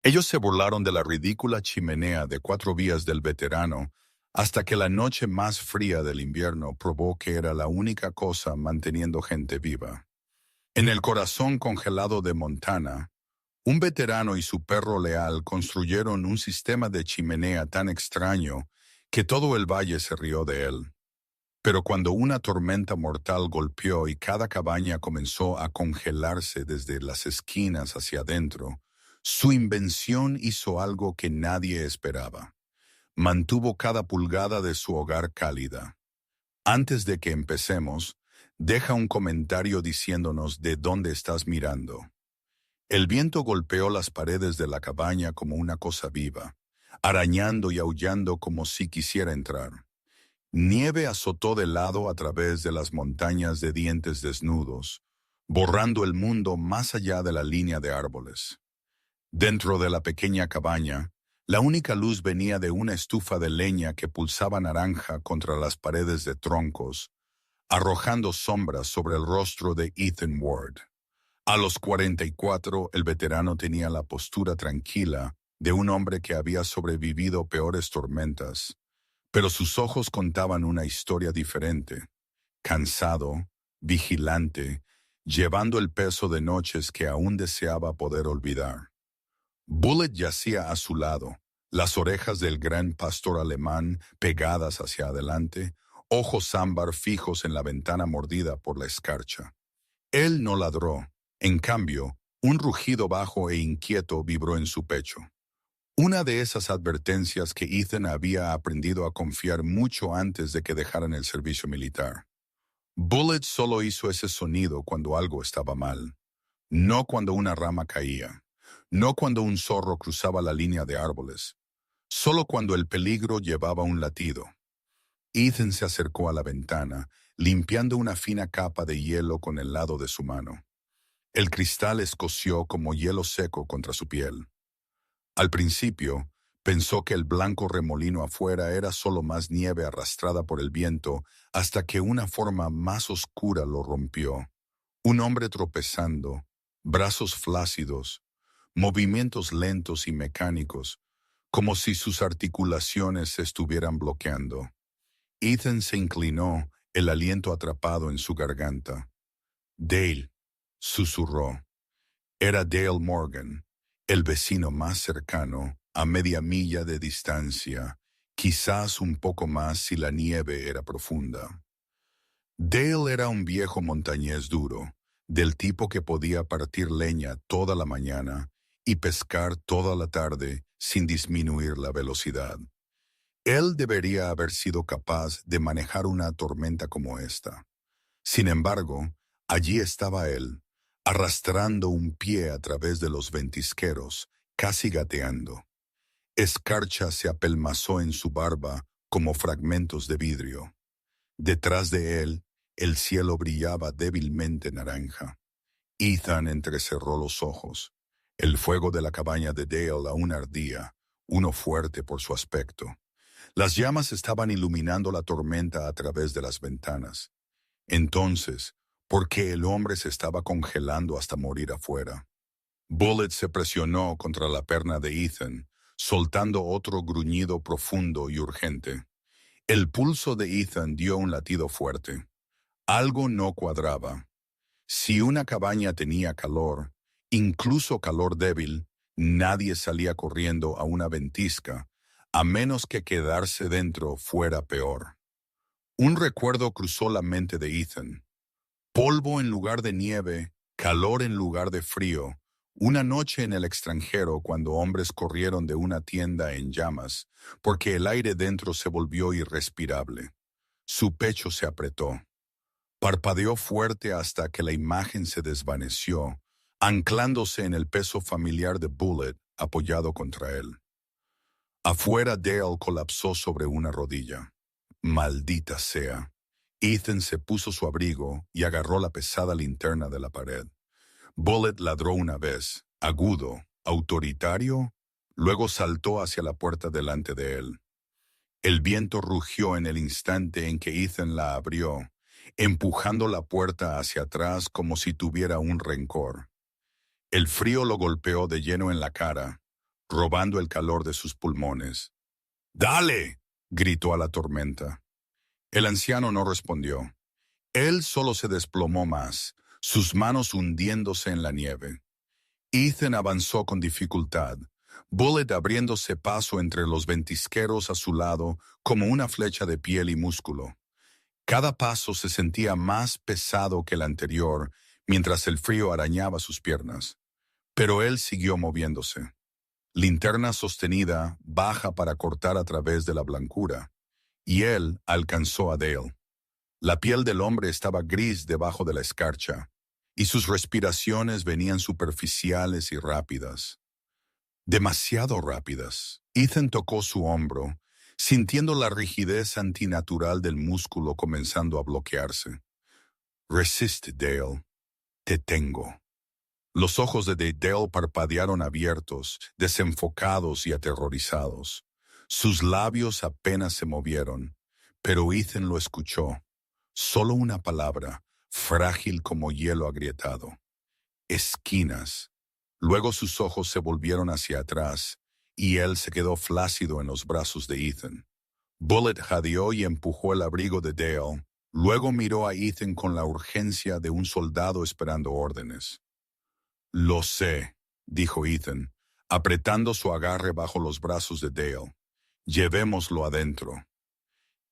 Ellos se burlaron de la ridícula chimenea de 4 vías del veterano hasta que la noche más fría del invierno probó que era la única cosa manteniendo gente viva. En el corazón congelado de Montana, un veterano y su perro leal construyeron un sistema de chimenea tan extraño que todo el valle se rió de él. Pero cuando una tormenta mortal golpeó y cada cabaña comenzó a congelarse desde las esquinas hacia adentro, su invención hizo algo que nadie esperaba. Mantuvo cada pulgada de su hogar cálida. Antes de que empecemos, deja un comentario diciéndonos de dónde estás mirando. El viento golpeó las paredes de la cabaña como una cosa viva, arañando y aullando como si quisiera entrar. Nieve azotó de lado a través de las montañas de dientes desnudos, borrando el mundo más allá de la línea de árboles. Dentro de la pequeña cabaña, la única luz venía de una estufa de leña que pulsaba naranja contra las paredes de troncos, arrojando sombras sobre el rostro de Ethan Ward. A los 44, el veterano tenía la postura tranquila de un hombre que había sobrevivido peores tormentas, pero sus ojos contaban una historia diferente. Cansado, vigilante, llevando el peso de noches que aún deseaba poder olvidar. Bullet yacía a su lado, las orejas del gran pastor alemán pegadas hacia adelante, ojos ámbar fijos en la ventana mordida por la escarcha. Él no ladró. En cambio, un rugido bajo e inquieto vibró en su pecho. Una de esas advertencias que Ethan había aprendido a confiar mucho antes de que dejaran el servicio militar. Bullet solo hizo ese sonido cuando algo estaba mal, no cuando una rama caía, no cuando un zorro cruzaba la línea de árboles, solo cuando el peligro llevaba un latido. Ethan se acercó a la ventana, limpiando una fina capa de hielo con el lado de su mano. El cristal escoció como hielo seco contra su piel. Al principio, pensó que el blanco remolino afuera era solo más nieve arrastrada por el viento hasta que una forma más oscura lo rompió. Un hombre tropezando, brazos flácidos, movimientos lentos y mecánicos, como si sus articulaciones se estuvieran bloqueando. Ethan se inclinó, el aliento atrapado en su garganta. Dale, susurró. Era Dale Morgan, el vecino más cercano, a media milla de distancia, quizás un poco más si la nieve era profunda. Dale era un viejo montañés duro, del tipo que podía partir leña toda la mañana y pescar toda la tarde sin disminuir la velocidad. Él debería haber sido capaz de manejar una tormenta como esta. Sin embargo, allí estaba él, arrastrando un pie a través de los ventisqueros, casi gateando. Escarcha se apelmazó en su barba como fragmentos de vidrio. Detrás de él, el cielo brillaba débilmente naranja. Ethan entrecerró los ojos. El fuego de la cabaña de Dale aún ardía, uno fuerte por su aspecto. Las llamas estaban iluminando la tormenta a través de las ventanas. Entonces, ¿por qué el hombre se estaba congelando hasta morir afuera? Bullet se presionó contra la perna de Ethan, soltando otro gruñido profundo y urgente. El pulso de Ethan dio un latido fuerte. Algo no cuadraba. Si una cabaña tenía calor, incluso calor débil, nadie salía corriendo a una ventisca, a menos que quedarse dentro fuera peor. Un recuerdo cruzó la mente de Ethan. Polvo en lugar de nieve, calor en lugar de frío, una noche en el extranjero cuando hombres corrieron de una tienda en llamas, porque el aire dentro se volvió irrespirable. Su pecho se apretó. Parpadeó fuerte hasta que la imagen se desvaneció, anclándose en el peso familiar de Bullet apoyado contra él. Afuera Dale colapsó sobre una rodilla. Maldita sea. Ethan se puso su abrigo y agarró la pesada linterna de la pared. Bullet ladró una vez, agudo, autoritario, luego saltó hacia la puerta delante de él. El viento rugió en el instante en que Ethan la abrió, empujando la puerta hacia atrás como si tuviera un rencor. El frío lo golpeó de lleno en la cara, robando el calor de sus pulmones. ¡Dale!, gritó a la tormenta. El anciano no respondió. Él solo se desplomó más, sus manos hundiéndose en la nieve. Ethan avanzó con dificultad, Bullet abriéndose paso entre los ventisqueros a su lado como una flecha de piel y músculo. Cada paso se sentía más pesado que el anterior mientras el frío arañaba sus piernas. Pero él siguió moviéndose. Linterna sostenida baja para cortar a través de la blancura, y él alcanzó a Dale. La piel del hombre estaba gris debajo de la escarcha, y sus respiraciones venían superficiales y rápidas. Demasiado rápidas. Ethan tocó su hombro, sintiendo la rigidez antinatural del músculo comenzando a bloquearse. Resiste, Dale. Te tengo. Los ojos de Dale parpadearon abiertos, desenfocados y aterrorizados. Sus labios apenas se movieron, pero Ethan lo escuchó. Solo una palabra, frágil como hielo agrietado. Esquinas. Luego sus ojos se volvieron hacia atrás, y él se quedó flácido en los brazos de Ethan. Bullet jadeó y empujó el abrigo de Dale. Luego miró a Ethan con la urgencia de un soldado esperando órdenes. Lo sé, dijo Ethan, apretando su agarre bajo los brazos de Dale. Llevémoslo adentro.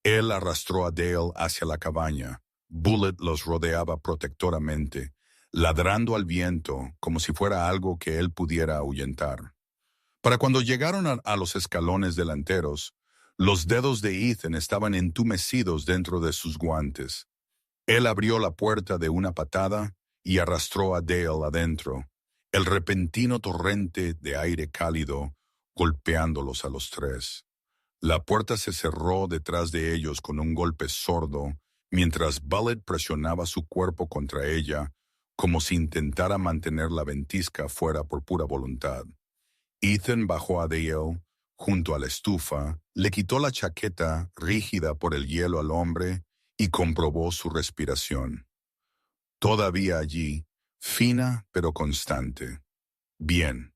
Él arrastró a Dale hacia la cabaña. Bullet los rodeaba protectoramente, ladrando al viento como si fuera algo que él pudiera ahuyentar. Para cuando llegaron a los escalones delanteros, los dedos de Ethan estaban entumecidos dentro de sus guantes. Él abrió la puerta de una patada y arrastró a Dale adentro, el repentino torrente de aire cálido golpeándolos a los tres. La puerta se cerró detrás de ellos con un golpe sordo, mientras Bullet presionaba su cuerpo contra ella, como si intentara mantener la ventisca fuera por pura voluntad. Ethan bajó a Dale junto a la estufa, le quitó la chaqueta rígida por el hielo al hombre y comprobó su respiración. Todavía allí, fina pero constante. Bien.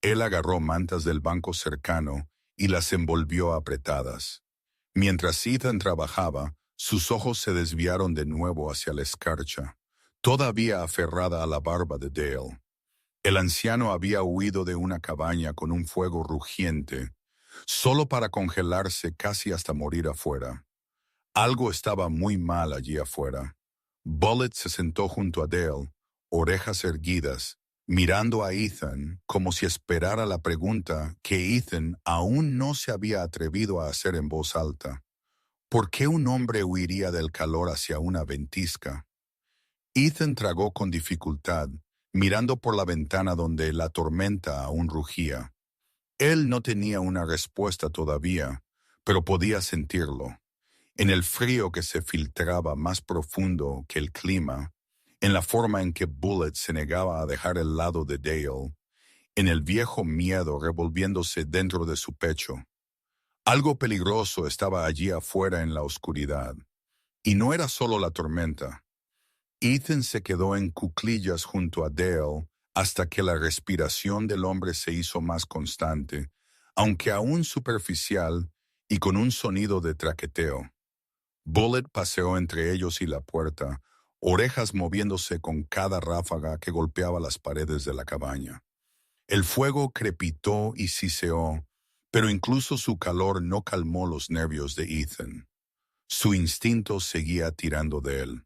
Él agarró mantas del banco cercano y las envolvió apretadas. Mientras Ethan trabajaba, sus ojos se desviaron de nuevo hacia la escarcha, todavía aferrada a la barba de Dale. El anciano había huido de una cabaña con un fuego rugiente, solo para congelarse casi hasta morir afuera. Algo estaba muy mal allí afuera. Bullet se sentó junto a Dale, orejas erguidas, mirando a Ethan como si esperara la pregunta que Ethan aún no se había atrevido a hacer en voz alta. ¿Por qué un hombre huiría del calor hacia una ventisca? Ethan tragó con dificultad, mirando por la ventana donde la tormenta aún rugía. Él no tenía una respuesta todavía, pero podía sentirlo. En el frío que se filtraba más profundo que el clima, en la forma en que Bullet se negaba a dejar el lado de Dale, en el viejo miedo revolviéndose dentro de su pecho. Algo peligroso estaba allí afuera en la oscuridad, y no era solo la tormenta. Ethan se quedó en cuclillas junto a Dale hasta que la respiración del hombre se hizo más constante, aunque aún superficial y con un sonido de traqueteo. Bullet paseó entre ellos y la puerta, orejas moviéndose con cada ráfaga que golpeaba las paredes de la cabaña. El fuego crepitó y siseó, pero incluso su calor no calmó los nervios de Ethan. Su instinto seguía tirando de él.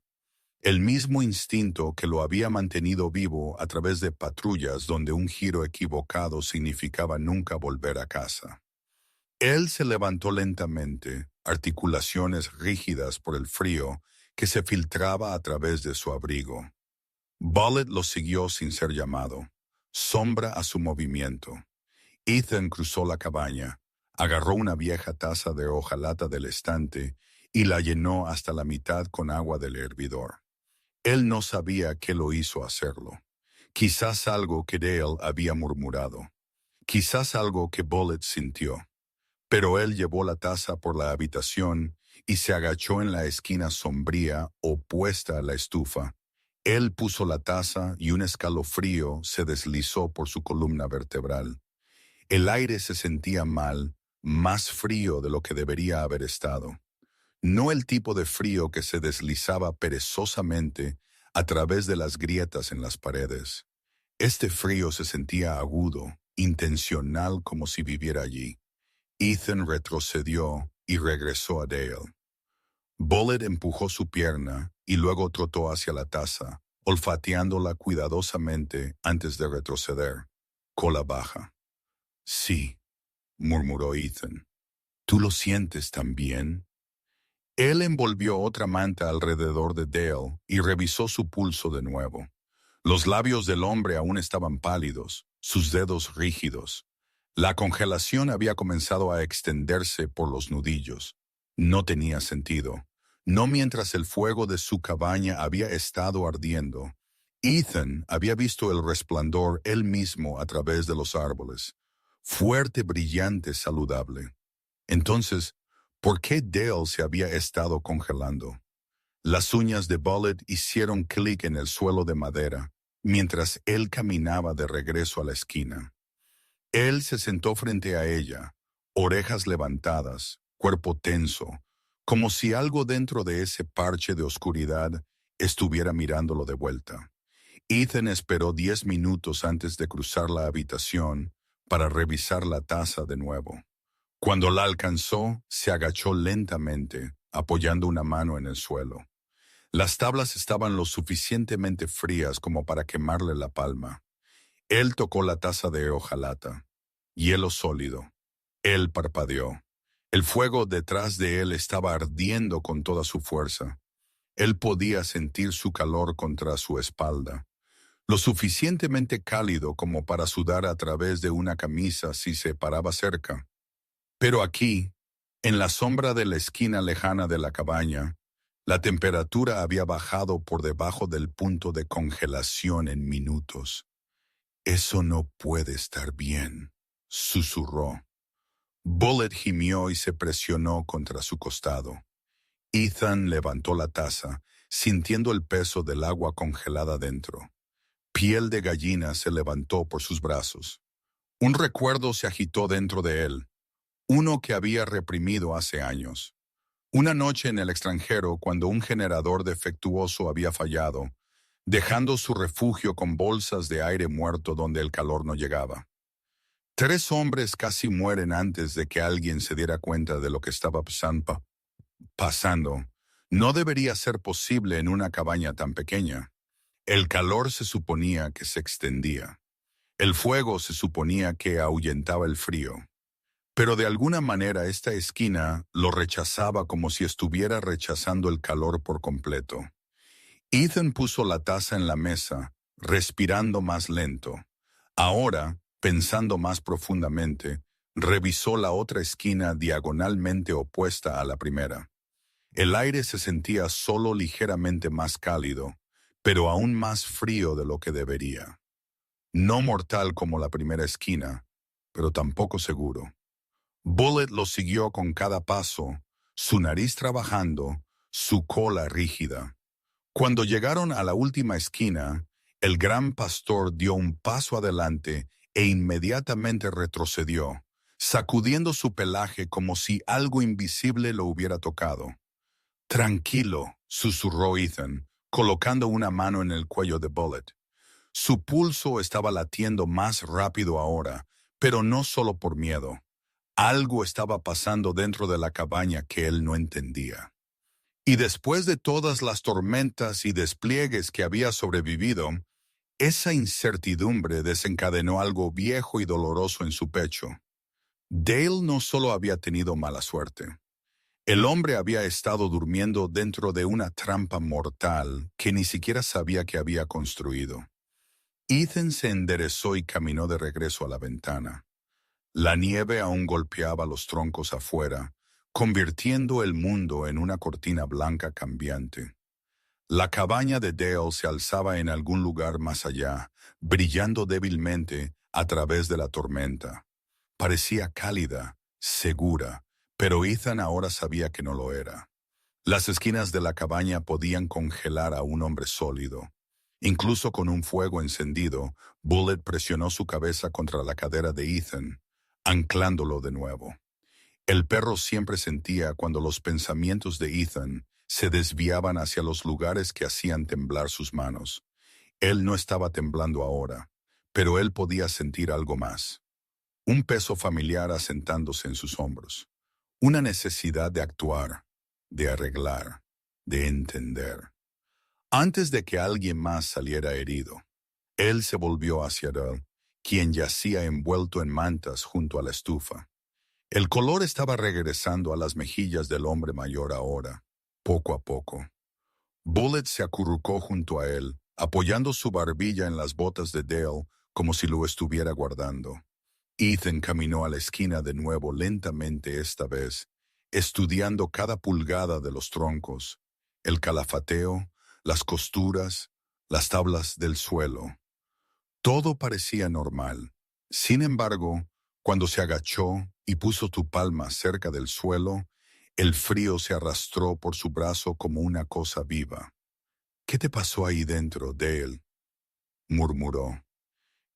El mismo instinto que lo había mantenido vivo a través de patrullas donde un giro equivocado significaba nunca volver a casa. Él se levantó lentamente, articulaciones rígidas por el frío que se filtraba a través de su abrigo. Bullet lo siguió sin ser llamado, sombra a su movimiento. Ethan cruzó la cabaña, agarró una vieja taza de hojalata del estante y la llenó hasta la mitad con agua del hervidor. Él no sabía qué lo hizo hacerlo. Quizás algo que Dale había murmurado. Quizás algo que Bullet sintió. Pero él llevó la taza por la habitación y se agachó en la esquina sombría opuesta a la estufa. Él puso la taza y un escalofrío se deslizó por su columna vertebral. El aire se sentía mal, más frío de lo que debería haber estado. No el tipo de frío que se deslizaba perezosamente a través de las grietas en las paredes. Este frío se sentía agudo, intencional como si viviera allí. Ethan retrocedió y regresó a Dale. Bullet empujó su pierna y luego trotó hacia la taza, olfateándola cuidadosamente antes de retroceder. Cola baja. Sí, murmuró Ethan. ¿Tú lo sientes también? Él envolvió otra manta alrededor de Dale y revisó su pulso de nuevo. Los labios del hombre aún estaban pálidos, sus dedos rígidos. La congelación había comenzado a extenderse por los nudillos. No tenía sentido. No mientras el fuego de su cabaña había estado ardiendo. Ethan había visto el resplandor él mismo a través de los árboles. Fuerte, brillante, saludable. Entonces, ¿por qué Dale se había estado congelando? Las uñas de Bullet hicieron clic en el suelo de madera, mientras él caminaba de regreso a la esquina. Él se sentó frente a ella, orejas levantadas, cuerpo tenso, como si algo dentro de ese parche de oscuridad estuviera mirándolo de vuelta. Ethan esperó 10 minutos antes de cruzar la habitación para revisar la taza de nuevo. Cuando la alcanzó, se agachó lentamente, apoyando una mano en el suelo. Las tablas estaban lo suficientemente frías como para quemarle la palma. Él tocó la taza de hojalata. Hielo sólido. Él parpadeó. El fuego detrás de él estaba ardiendo con toda su fuerza. Él podía sentir su calor contra su espalda, lo suficientemente cálido como para sudar a través de una camisa si se paraba cerca. Pero aquí, en la sombra de la esquina lejana de la cabaña, la temperatura había bajado por debajo del punto de congelación en minutos. Eso no puede estar bien, susurró. Bullet gimió y se presionó contra su costado. Ethan levantó la taza, sintiendo el peso del agua congelada dentro. Piel de gallina se levantó por sus brazos. Un recuerdo se agitó dentro de él, uno que había reprimido hace años. Una noche en el extranjero, cuando un generador defectuoso había fallado, dejando su refugio con bolsas de aire muerto donde el calor no llegaba. 3 hombres casi mueren antes de que alguien se diera cuenta de lo que estaba pasando. No debería ser posible en una cabaña tan pequeña. El calor se suponía que se extendía. El fuego se suponía que ahuyentaba el frío. Pero de alguna manera esta esquina lo rechazaba como si estuviera rechazando el calor por completo. Ethan puso la taza en la mesa, respirando más lento. Ahora, pensando más profundamente, revisó la otra esquina diagonalmente opuesta a la primera. El aire se sentía solo ligeramente más cálido, pero aún más frío de lo que debería. No mortal como la primera esquina, pero tampoco seguro. Bullet lo siguió con cada paso, su nariz trabajando, su cola rígida. Cuando llegaron a la última esquina, el gran pastor dio un paso adelante e inmediatamente retrocedió, sacudiendo su pelaje como si algo invisible lo hubiera tocado. Tranquilo, susurró Ethan, colocando una mano en el cuello de Bullet. Su pulso estaba latiendo más rápido ahora, pero no solo por miedo. Algo estaba pasando dentro de la cabaña que él no entendía. Y después de todas las tormentas y despliegues que había sobrevivido, esa incertidumbre desencadenó algo viejo y doloroso en su pecho. Dale no solo había tenido mala suerte. El hombre había estado durmiendo dentro de una trampa mortal que ni siquiera sabía que había construido. Ethan se enderezó y caminó de regreso a la ventana. La nieve aún golpeaba los troncos afuera, convirtiendo el mundo en una cortina blanca cambiante. La cabaña de Dale se alzaba en algún lugar más allá, brillando débilmente a través de la tormenta. Parecía cálida, segura, pero Ethan ahora sabía que no lo era. Las esquinas de la cabaña podían congelar a un hombre sólido. Incluso con un fuego encendido, Bullet presionó su cabeza contra la cadera de Ethan, anclándolo de nuevo. El perro siempre sentía cuando los pensamientos de Ethan se desviaban hacia los lugares que hacían temblar sus manos. Él no estaba temblando ahora, pero él podía sentir algo más. Un peso familiar asentándose en sus hombros. Una necesidad de actuar, de arreglar, de entender. Antes de que alguien más saliera herido, él se volvió hacia Daryl, quien yacía envuelto en mantas junto a la estufa. El color estaba regresando a las mejillas del hombre mayor ahora, poco a poco. Bullet se acurrucó junto a él, apoyando su barbilla en las botas de Dale como si lo estuviera guardando. Ethan caminó a la esquina de nuevo lentamente esta vez, estudiando cada pulgada de los troncos, el calafateo, las costuras, las tablas del suelo. Todo parecía normal. Sin embargo, cuando se agachó y puso tu palma cerca del suelo, el frío se arrastró por su brazo como una cosa viva. «¿Qué te pasó ahí dentro, Dale?», murmuró.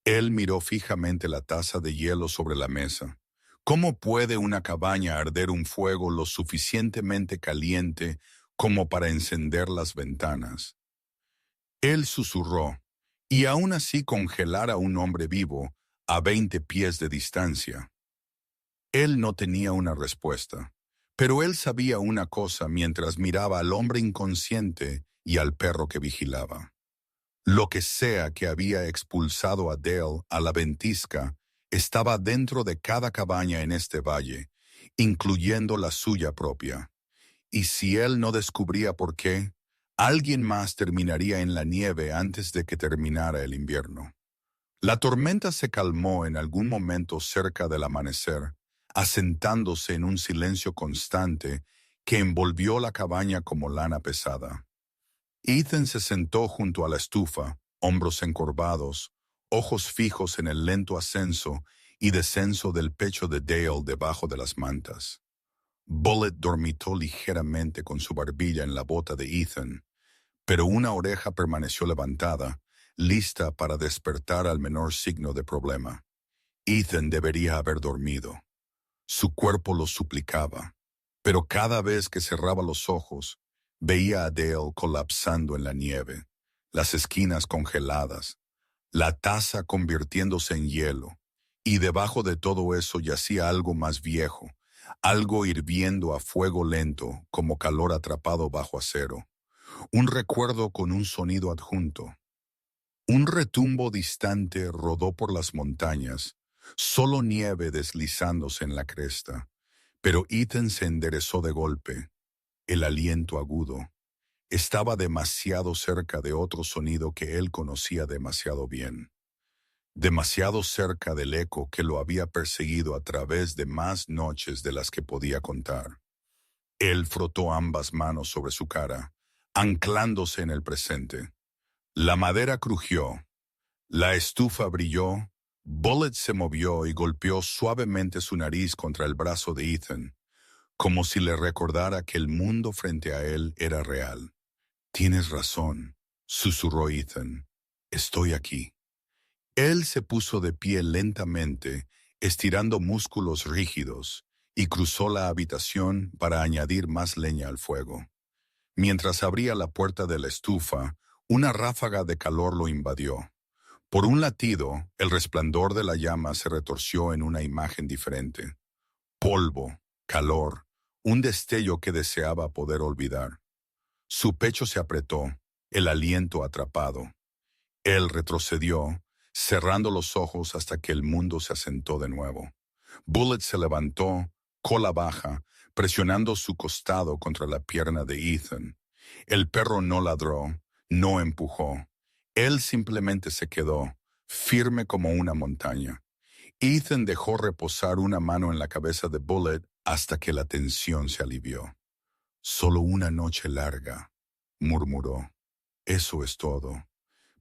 Él miró fijamente la taza de hielo sobre la mesa. ¿Cómo puede una cabaña arder un fuego lo suficientemente caliente como para encender las ventanas? Él susurró, y aún así congelar a un hombre vivo a 20 pies de distancia. Él no tenía una respuesta, pero él sabía una cosa mientras miraba al hombre inconsciente y al perro que vigilaba. Lo que sea que había expulsado a Dale a la ventisca estaba dentro de cada cabaña en este valle, incluyendo la suya propia. Y si él no descubría por qué, alguien más terminaría en la nieve antes de que terminara el invierno. La tormenta se calmó en algún momento cerca del amanecer, asentándose en un silencio constante que envolvió la cabaña como lana pesada. Ethan se sentó junto a la estufa, hombros encorvados, ojos fijos en el lento ascenso y descenso del pecho de Dale debajo de las mantas. Bullet dormitó ligeramente con su barbilla en la bota de Ethan, pero una oreja permaneció levantada, lista para despertar al menor signo de problema. Ethan debería haber dormido. Su cuerpo lo suplicaba, pero cada vez que cerraba los ojos, veía a Dale colapsando en la nieve, las esquinas congeladas, la taza convirtiéndose en hielo, y debajo de todo eso yacía algo más viejo, algo hirviendo a fuego lento como calor atrapado bajo acero, un recuerdo con un sonido adjunto. Un retumbo distante rodó por las montañas, solo nieve deslizándose en la cresta, pero Ethan se enderezó de golpe. El aliento agudo. Estaba demasiado cerca de otro sonido que él conocía demasiado bien. Demasiado cerca del eco que lo había perseguido a través de más noches de las que podía contar. Él frotó ambas manos sobre su cara, anclándose en el presente. La madera crujió. La estufa brilló. Bullet se movió y golpeó suavemente su nariz contra el brazo de Ethan, como si le recordara que el mundo frente a él era real. «Tienes razón», susurró Ethan. «Estoy aquí». Él se puso de pie lentamente, estirando músculos rígidos, y cruzó la habitación para añadir más leña al fuego. Mientras abría la puerta de la estufa, una ráfaga de calor lo invadió. Por un latido, el resplandor de la llama se retorció en una imagen diferente. Polvo, calor, un destello que deseaba poder olvidar. Su pecho se apretó, el aliento atrapado. Él retrocedió, cerrando los ojos hasta que el mundo se asentó de nuevo. Bullet se levantó, cola baja, presionando su costado contra la pierna de Ethan. El perro no ladró, no empujó. Él simplemente se quedó, firme como una montaña. Ethan dejó reposar una mano en la cabeza de Bullet hasta que la tensión se alivió. «Solo una noche larga», murmuró. «Eso es todo».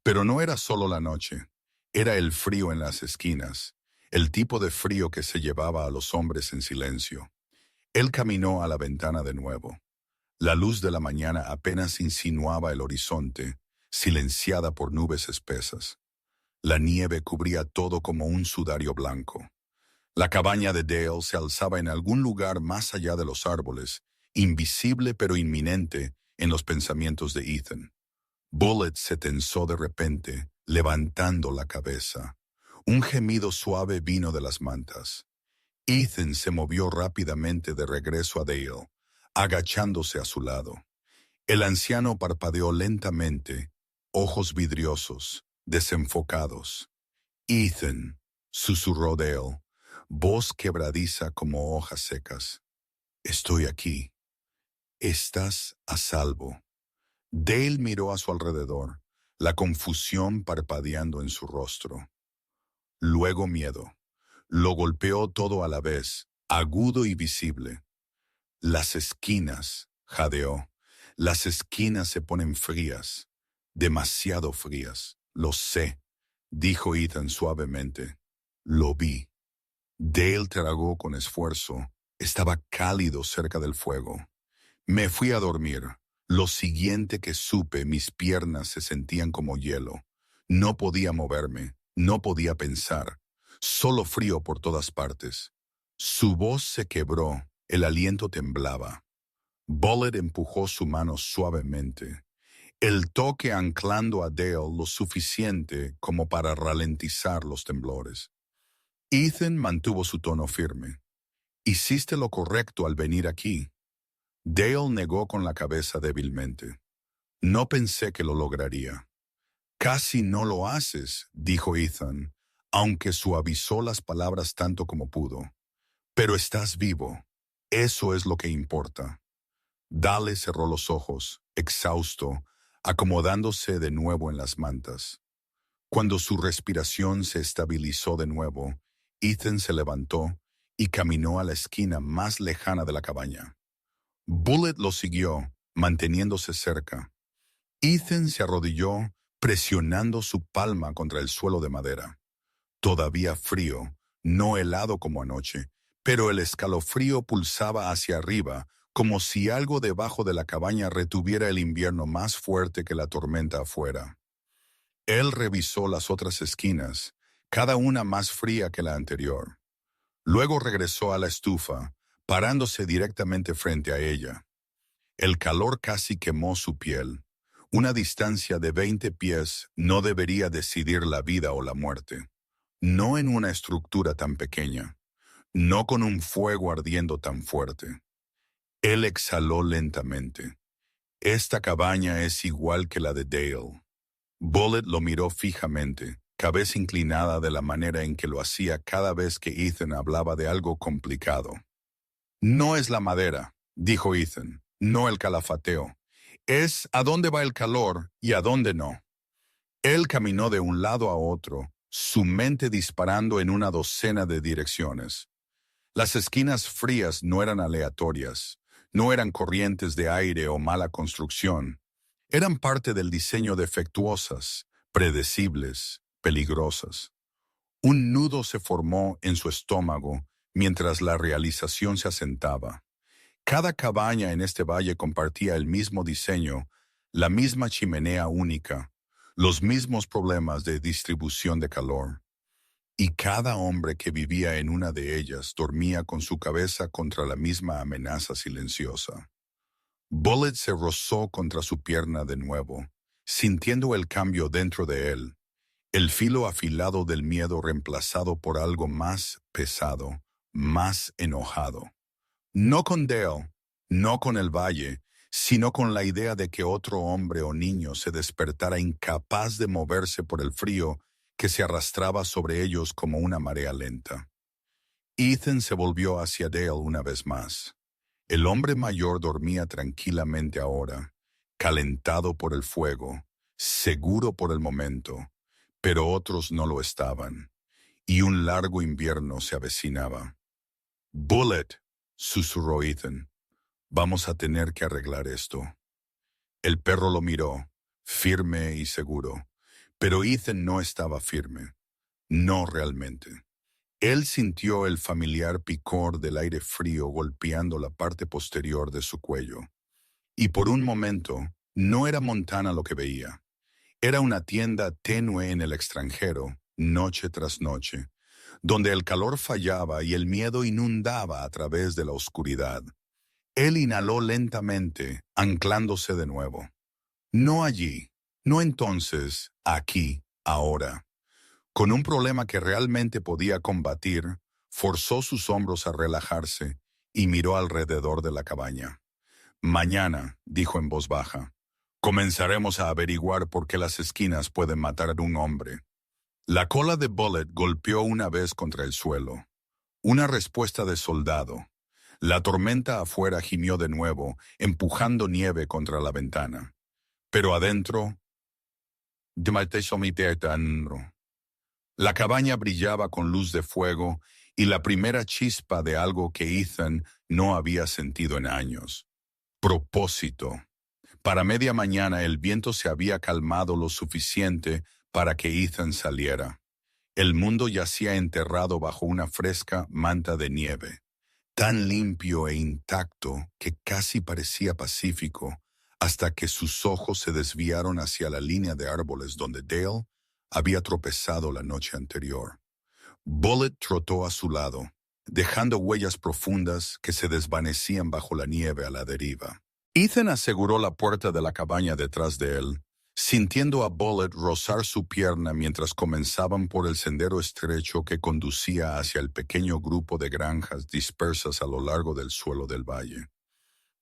Pero no era solo la noche, era el frío en las esquinas, el tipo de frío que se llevaba a los hombres en silencio. Él caminó a la ventana de nuevo. La luz de la mañana apenas insinuaba el horizonte, silenciada por nubes espesas. La nieve cubría todo como un sudario blanco. La cabaña de Dale se alzaba en algún lugar más allá de los árboles, invisible pero inminente en los pensamientos de Ethan. Bullet se tensó de repente, levantando la cabeza. Un gemido suave vino de las mantas. Ethan se movió rápidamente de regreso a Dale, agachándose a su lado. El anciano parpadeó lentamente, ojos vidriosos, desenfocados. Ethan, susurró Dale, voz quebradiza como hojas secas. Estoy aquí. Estás a salvo. Dale miró a su alrededor, la confusión parpadeando en su rostro. Luego miedo. Lo golpeó todo a la vez, agudo y visible. Las esquinas, jadeó. Las esquinas se ponen frías, demasiado frías. Lo sé, dijo Ethan suavemente. Lo vi. Dale tragó con esfuerzo. Estaba cálido cerca del fuego. Me fui a dormir. Lo siguiente que supe, mis piernas se sentían como hielo. No podía moverme, no podía pensar. Solo frío por todas partes. Su voz se quebró, el aliento temblaba. Bullet empujó su mano suavemente. El toque anclando a Dale lo suficiente como para ralentizar los temblores. Ethan mantuvo su tono firme. Hiciste lo correcto al venir aquí. Dale negó con la cabeza débilmente. No pensé que lo lograría. Casi no lo haces, dijo Ethan, aunque suavizó las palabras tanto como pudo. Pero estás vivo. Eso es lo que importa. Dale cerró los ojos, exhausto, acomodándose de nuevo en las mantas. Cuando su respiración se estabilizó de nuevo, Ethan se levantó y caminó a la esquina más lejana de la cabaña. Bullet lo siguió, manteniéndose cerca. Ethan se arrodilló, presionando su palma contra el suelo de madera. Todavía frío, no helado como anoche, pero el escalofrío pulsaba hacia arriba, como si algo debajo de la cabaña retuviera el invierno más fuerte que la tormenta afuera. Él revisó las otras esquinas, cada una más fría que la anterior. Luego regresó a la estufa, parándose directamente frente a ella. El calor casi quemó su piel. Una distancia de 20 pies no debería decidir la vida o la muerte. No en una estructura tan pequeña. No con un fuego ardiendo tan fuerte. Él exhaló lentamente. Esta cabaña es igual que la de Dale. Bullet lo miró fijamente, cabeza inclinada de la manera en que lo hacía cada vez que Ethan hablaba de algo complicado. No es la madera, dijo Ethan, no el calafateo. Es a dónde va el calor y a dónde no. Él caminó de un lado a otro, su mente disparando en una docena de direcciones. Las esquinas frías no eran aleatorias, no eran corrientes de aire o mala construcción. Eran parte del diseño defectuosas, predecibles, peligrosas. Un nudo se formó en su estómago mientras la realización se asentaba. Cada cabaña en este valle compartía el mismo diseño, la misma chimenea única, los mismos problemas de distribución de calor. Y cada hombre que vivía en una de ellas dormía con su cabeza contra la misma amenaza silenciosa. Bullet se rozó contra su pierna de nuevo, sintiendo el cambio dentro de él, el filo afilado del miedo reemplazado por algo más pesado, más enojado. No con Dale, no con el valle, sino con la idea de que otro hombre o niño se despertara incapaz de moverse por el frío que se arrastraba sobre ellos como una marea lenta. Ethan se volvió hacia Dale una vez más. El hombre mayor dormía tranquilamente ahora, calentado por el fuego, seguro por el momento, pero otros no lo estaban, y un largo invierno se avecinaba. «Bullet», susurró Ethan, «vamos a tener que arreglar esto». El perro lo miró, firme y seguro, pero Ethan no estaba firme, no realmente. Él sintió el familiar picor del aire frío golpeando la parte posterior de su cuello. Y por un momento, no era Montana lo que veía. Era una tienda tenue en el extranjero, noche tras noche, donde el calor fallaba y el miedo inundaba a través de la oscuridad. Él inhaló lentamente, anclándose de nuevo. No allí, no entonces, aquí, ahora. Con un problema que realmente podía combatir, forzó sus hombros a relajarse y miró alrededor de la cabaña. Mañana, dijo en voz baja, comenzaremos a averiguar por qué las esquinas pueden matar a un hombre. La cola de Bullet golpeó una vez contra el suelo. Una respuesta de soldado. La tormenta afuera gimió de nuevo, empujando nieve contra la ventana. Pero adentro, la cabaña brillaba con luz de fuego y la primera chispa de algo que Ethan no había sentido en años. Propósito. Para media mañana el viento se había calmado lo suficiente para que Ethan saliera. El mundo yacía enterrado bajo una fresca manta de nieve, tan limpio e intacto que casi parecía pacífico, hasta que sus ojos se desviaron hacia la línea de árboles donde Dale había tropezado la noche anterior. Bullet trotó a su lado, dejando huellas profundas que se desvanecían bajo la nieve a la deriva. Ethan aseguró la puerta de la cabaña detrás de él, sintiendo a Bullet rozar su pierna mientras comenzaban por el sendero estrecho que conducía hacia el pequeño grupo de granjas dispersas a lo largo del suelo del valle.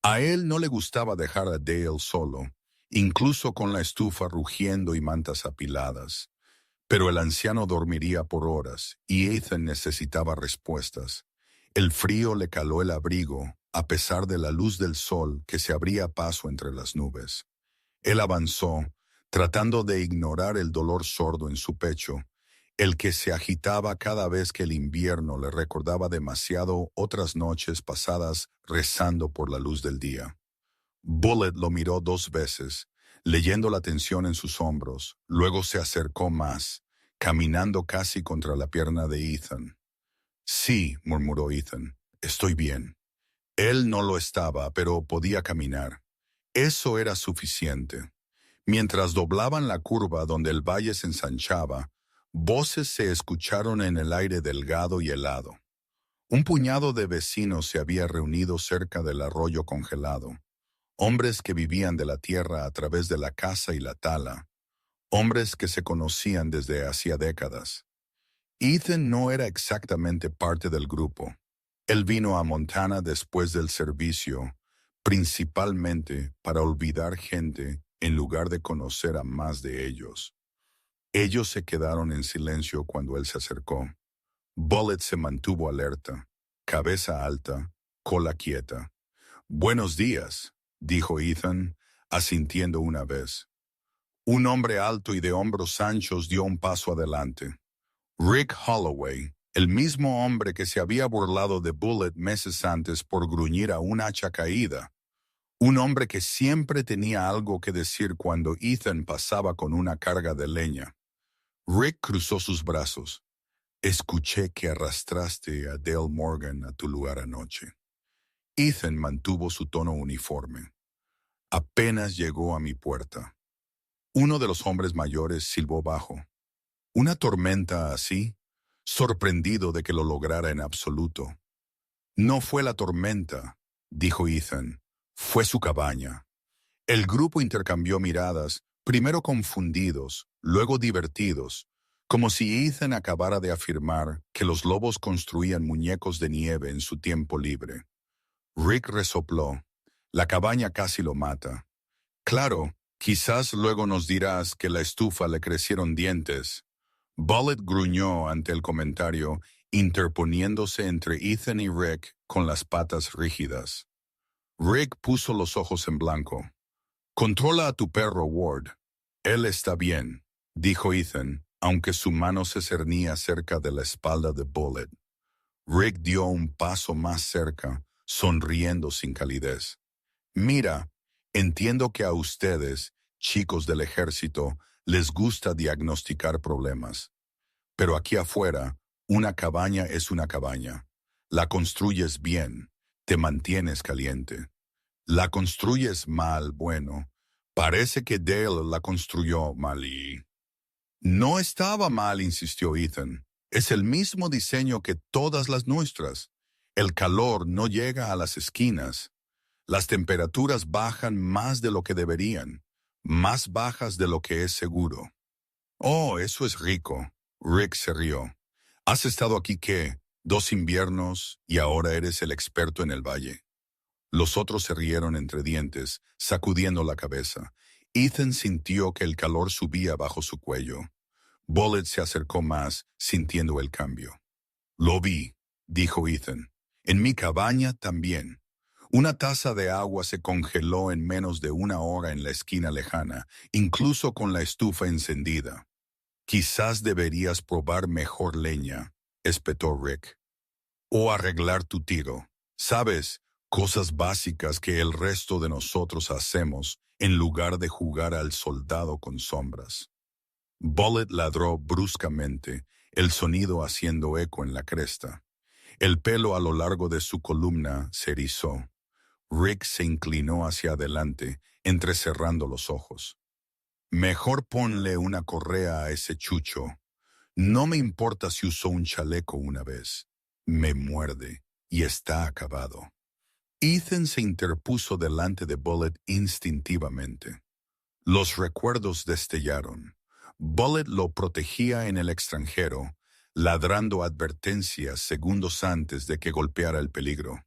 A él no le gustaba dejar a Dale solo, incluso con la estufa rugiendo y mantas apiladas. Pero el anciano dormiría por horas y Ethan necesitaba respuestas. El frío le caló el abrigo, a pesar de la luz del sol que se abría paso entre las nubes. Él avanzó, tratando de ignorar el dolor sordo en su pecho, el que se agitaba cada vez que el invierno le recordaba demasiado otras noches pasadas rezando por la luz del día. Bullet lo miró 2 veces, leyendo la tensión en sus hombros, luego se acercó más, caminando casi contra la pierna de Ethan. Sí, murmuró Ethan, estoy bien. Él no lo estaba, pero podía caminar. Eso era suficiente. Mientras doblaban la curva donde el valle se ensanchaba, voces se escucharon en el aire delgado y helado. Un puñado de vecinos se había reunido cerca del arroyo congelado. Hombres que vivían de la tierra a través de la caza y la tala. Hombres que se conocían desde hacía décadas. Ethan no era exactamente parte del grupo. Él vino a Montana después del servicio, principalmente para olvidar gente en lugar de conocer a más de ellos. Ellos se quedaron en silencio cuando él se acercó. Bullet se mantuvo alerta, cabeza alta, cola quieta. «Buenos días», dijo Ethan, asintiendo una vez. Un hombre alto y de hombros anchos dio un paso adelante. Rick Holloway, el mismo hombre que se había burlado de Bullet meses antes por gruñir a un hacha caída. Un hombre que siempre tenía algo que decir cuando Ethan pasaba con una carga de leña. Rick cruzó sus brazos. «Escuché que arrastraste a Dale Morgan a tu lugar anoche». Ethan mantuvo su tono uniforme. «Apenas llegó a mi puerta». Uno de los hombres mayores silbó bajo. «¿Una tormenta así?» Sorprendido de que lo lograra en absoluto. «No fue la tormenta», dijo Ethan. «Fue su cabaña». El grupo intercambió miradas, primero confundidos, luego divertidos, como si Ethan acabara de afirmar que los lobos construían muñecos de nieve en su tiempo libre. Rick resopló. «La cabaña casi lo mata». «Claro, quizás luego nos dirás que la estufa le crecieron dientes». Bullet gruñó ante el comentario, interponiéndose entre Ethan y Rick con las patas rígidas. Rick puso los ojos en blanco. «Controla a tu perro, Ward». «Él está bien», dijo Ethan, aunque su mano se cernía cerca de la espalda de Bullet. Rick dio un paso más cerca, sonriendo sin calidez. «Mira, entiendo que a ustedes, chicos del ejército, les gusta diagnosticar problemas. Pero aquí afuera, una cabaña es una cabaña. La construyes bien, te mantienes caliente. La construyes mal, bueno. Parece que Dale la construyó mal y...». «No estaba mal», insistió Ethan. Es el mismo diseño que todas las nuestras. El calor no llega a las esquinas. Las temperaturas bajan más de lo que deberían, más bajas de lo que es seguro. Oh, eso es rico. Rick se rió. Has estado aquí, ¿qué? 2 inviernos y ahora eres el experto en el valle. Los otros se rieron entre dientes, sacudiendo la cabeza. Ethan sintió que el calor subía bajo su cuello. Bullet se acercó más, sintiendo el cambio. Lo vi, dijo Ethan. En mi cabaña también. Una taza de agua se congeló en menos de 1 hora en la esquina lejana, incluso con la estufa encendida. Quizás deberías probar mejor leña, espetó Rick. O arreglar tu tiro. ¿Sabes? Cosas básicas que el resto de nosotros hacemos en lugar de jugar al soldado con sombras. Bullet ladró bruscamente, el sonido haciendo eco en la cresta. El pelo a lo largo de su columna se erizó. Rick se inclinó hacia adelante, entrecerrando los ojos. Mejor ponle una correa a ese chucho. No me importa si usó un chaleco una vez. Me muerde y está acabado. Ethan se interpuso delante de Bullet instintivamente. Los recuerdos destellaron. Bullet lo protegía en el extranjero, ladrando advertencias segundos antes de que golpeara el peligro.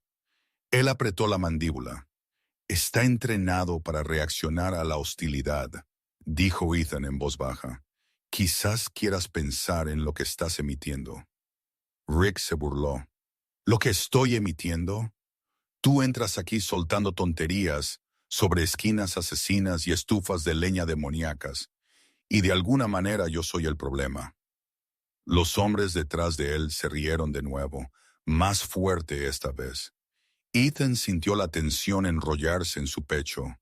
Él apretó la mandíbula. Está entrenado para reaccionar a la hostilidad, dijo Ethan en voz baja. Quizás quieras pensar en lo que estás emitiendo. Rick se burló. ¿Lo que estoy emitiendo? Tú entras aquí soltando tonterías sobre esquinas asesinas y estufas de leña demoníacas, y de alguna manera yo soy el problema. Los hombres detrás de él se rieron de nuevo, más fuerte esta vez. Ethan sintió la tensión enrollarse en su pecho.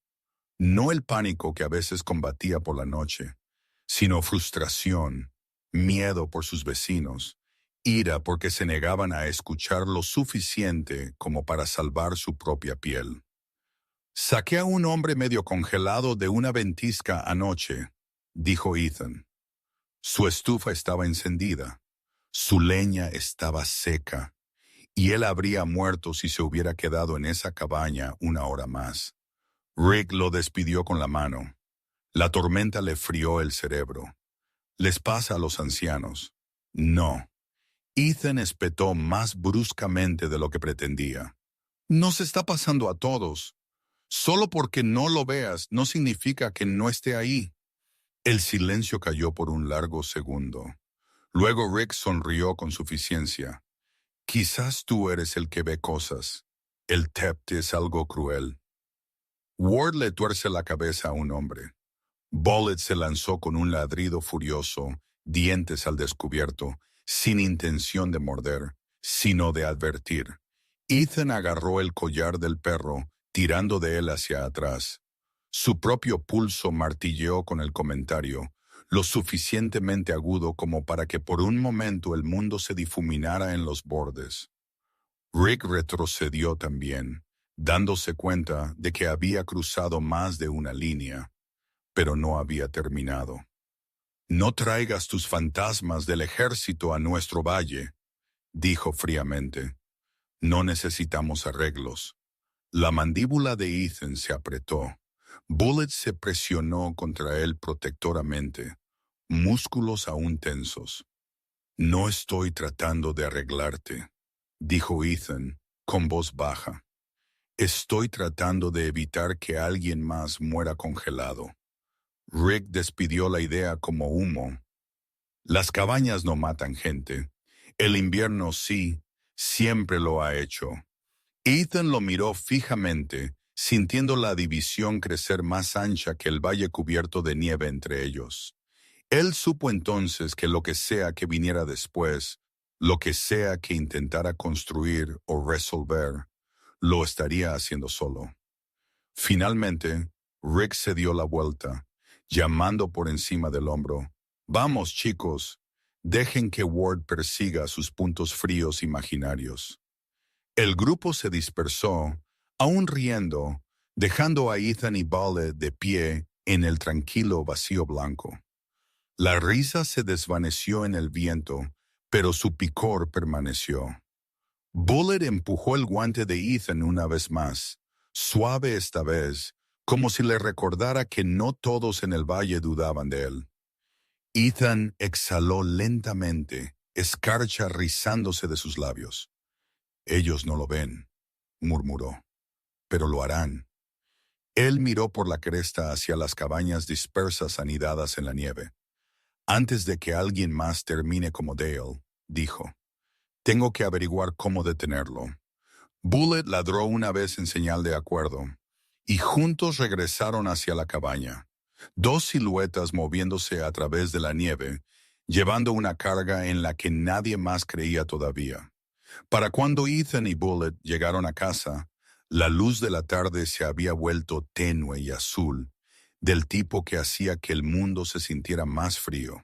No el pánico que a veces combatía por la noche, sino frustración, miedo por sus vecinos, ira porque se negaban a escuchar lo suficiente como para salvar su propia piel. Saqué a un hombre medio congelado de una ventisca anoche, dijo Ethan. Su estufa estaba encendida, su leña estaba seca, y él habría muerto si se hubiera quedado en esa cabaña 1 hora más. Rick lo despidió con la mano. La tormenta le frió el cerebro. ¿Les pasa a los ancianos? No. Ethan espetó más bruscamente de lo que pretendía. Nos está pasando a todos. Solo porque no lo veas no significa que no esté ahí. El silencio cayó por un largo segundo. Luego Rick sonrió con suficiencia. Quizás tú eres el que ve cosas. El TEPT es algo cruel. Ward le tuerce la cabeza a un hombre. Bullet se lanzó con un ladrido furioso, dientes al descubierto, sin intención de morder, sino de advertir. Ethan agarró el collar del perro, tirando de él hacia atrás. Su propio pulso martilleó con el comentario, lo suficientemente agudo como para que por un momento el mundo se difuminara en los bordes. Rick retrocedió también, dándose cuenta de que había cruzado más de una línea, pero no había terminado. No traigas tus fantasmas del ejército a nuestro valle, dijo fríamente. No necesitamos arreglos. La mandíbula de Ethan se apretó. Bullet se presionó contra él protectoramente, músculos aún tensos. No estoy tratando de arreglarte, dijo Ethan, con voz baja. Estoy tratando de evitar que alguien más muera congelado. Rick despidió la idea como humo. Las cabañas no matan gente. El invierno sí, siempre lo ha hecho. Ethan lo miró fijamente, sintiendo la división crecer más ancha que el valle cubierto de nieve entre ellos. Él supo entonces que lo que sea que viniera después, lo que sea que intentara construir o resolver, lo estaría haciendo solo. Finalmente, Rick se dio la vuelta, llamando por encima del hombro. «Vamos, chicos, dejen que Ward persiga sus puntos fríos imaginarios». El grupo se dispersó, aún riendo, dejando a Ethan y Bullet de pie en el tranquilo vacío blanco. La risa se desvaneció en el viento, pero su picor permaneció. Bullet empujó el guante de Ethan una vez más, suave esta vez, como si le recordara que no todos en el valle dudaban de él. Ethan exhaló lentamente, escarcha rizándose de sus labios. «Ellos no lo ven», murmuró, «pero lo harán». Él miró por la cresta hacia las cabañas dispersas anidadas en la nieve. «Antes de que alguien más termine como Dale», dijo, «tengo que averiguar cómo detenerlo». Bullet ladró una vez en señal de acuerdo, y juntos regresaron hacia la cabaña, dos siluetas moviéndose a través de la nieve, llevando una carga en la que nadie más creía todavía. Para cuando Ethan y Bullet llegaron a casa, la luz de la tarde se había vuelto tenue y azul, del tipo que hacía que el mundo se sintiera más frío.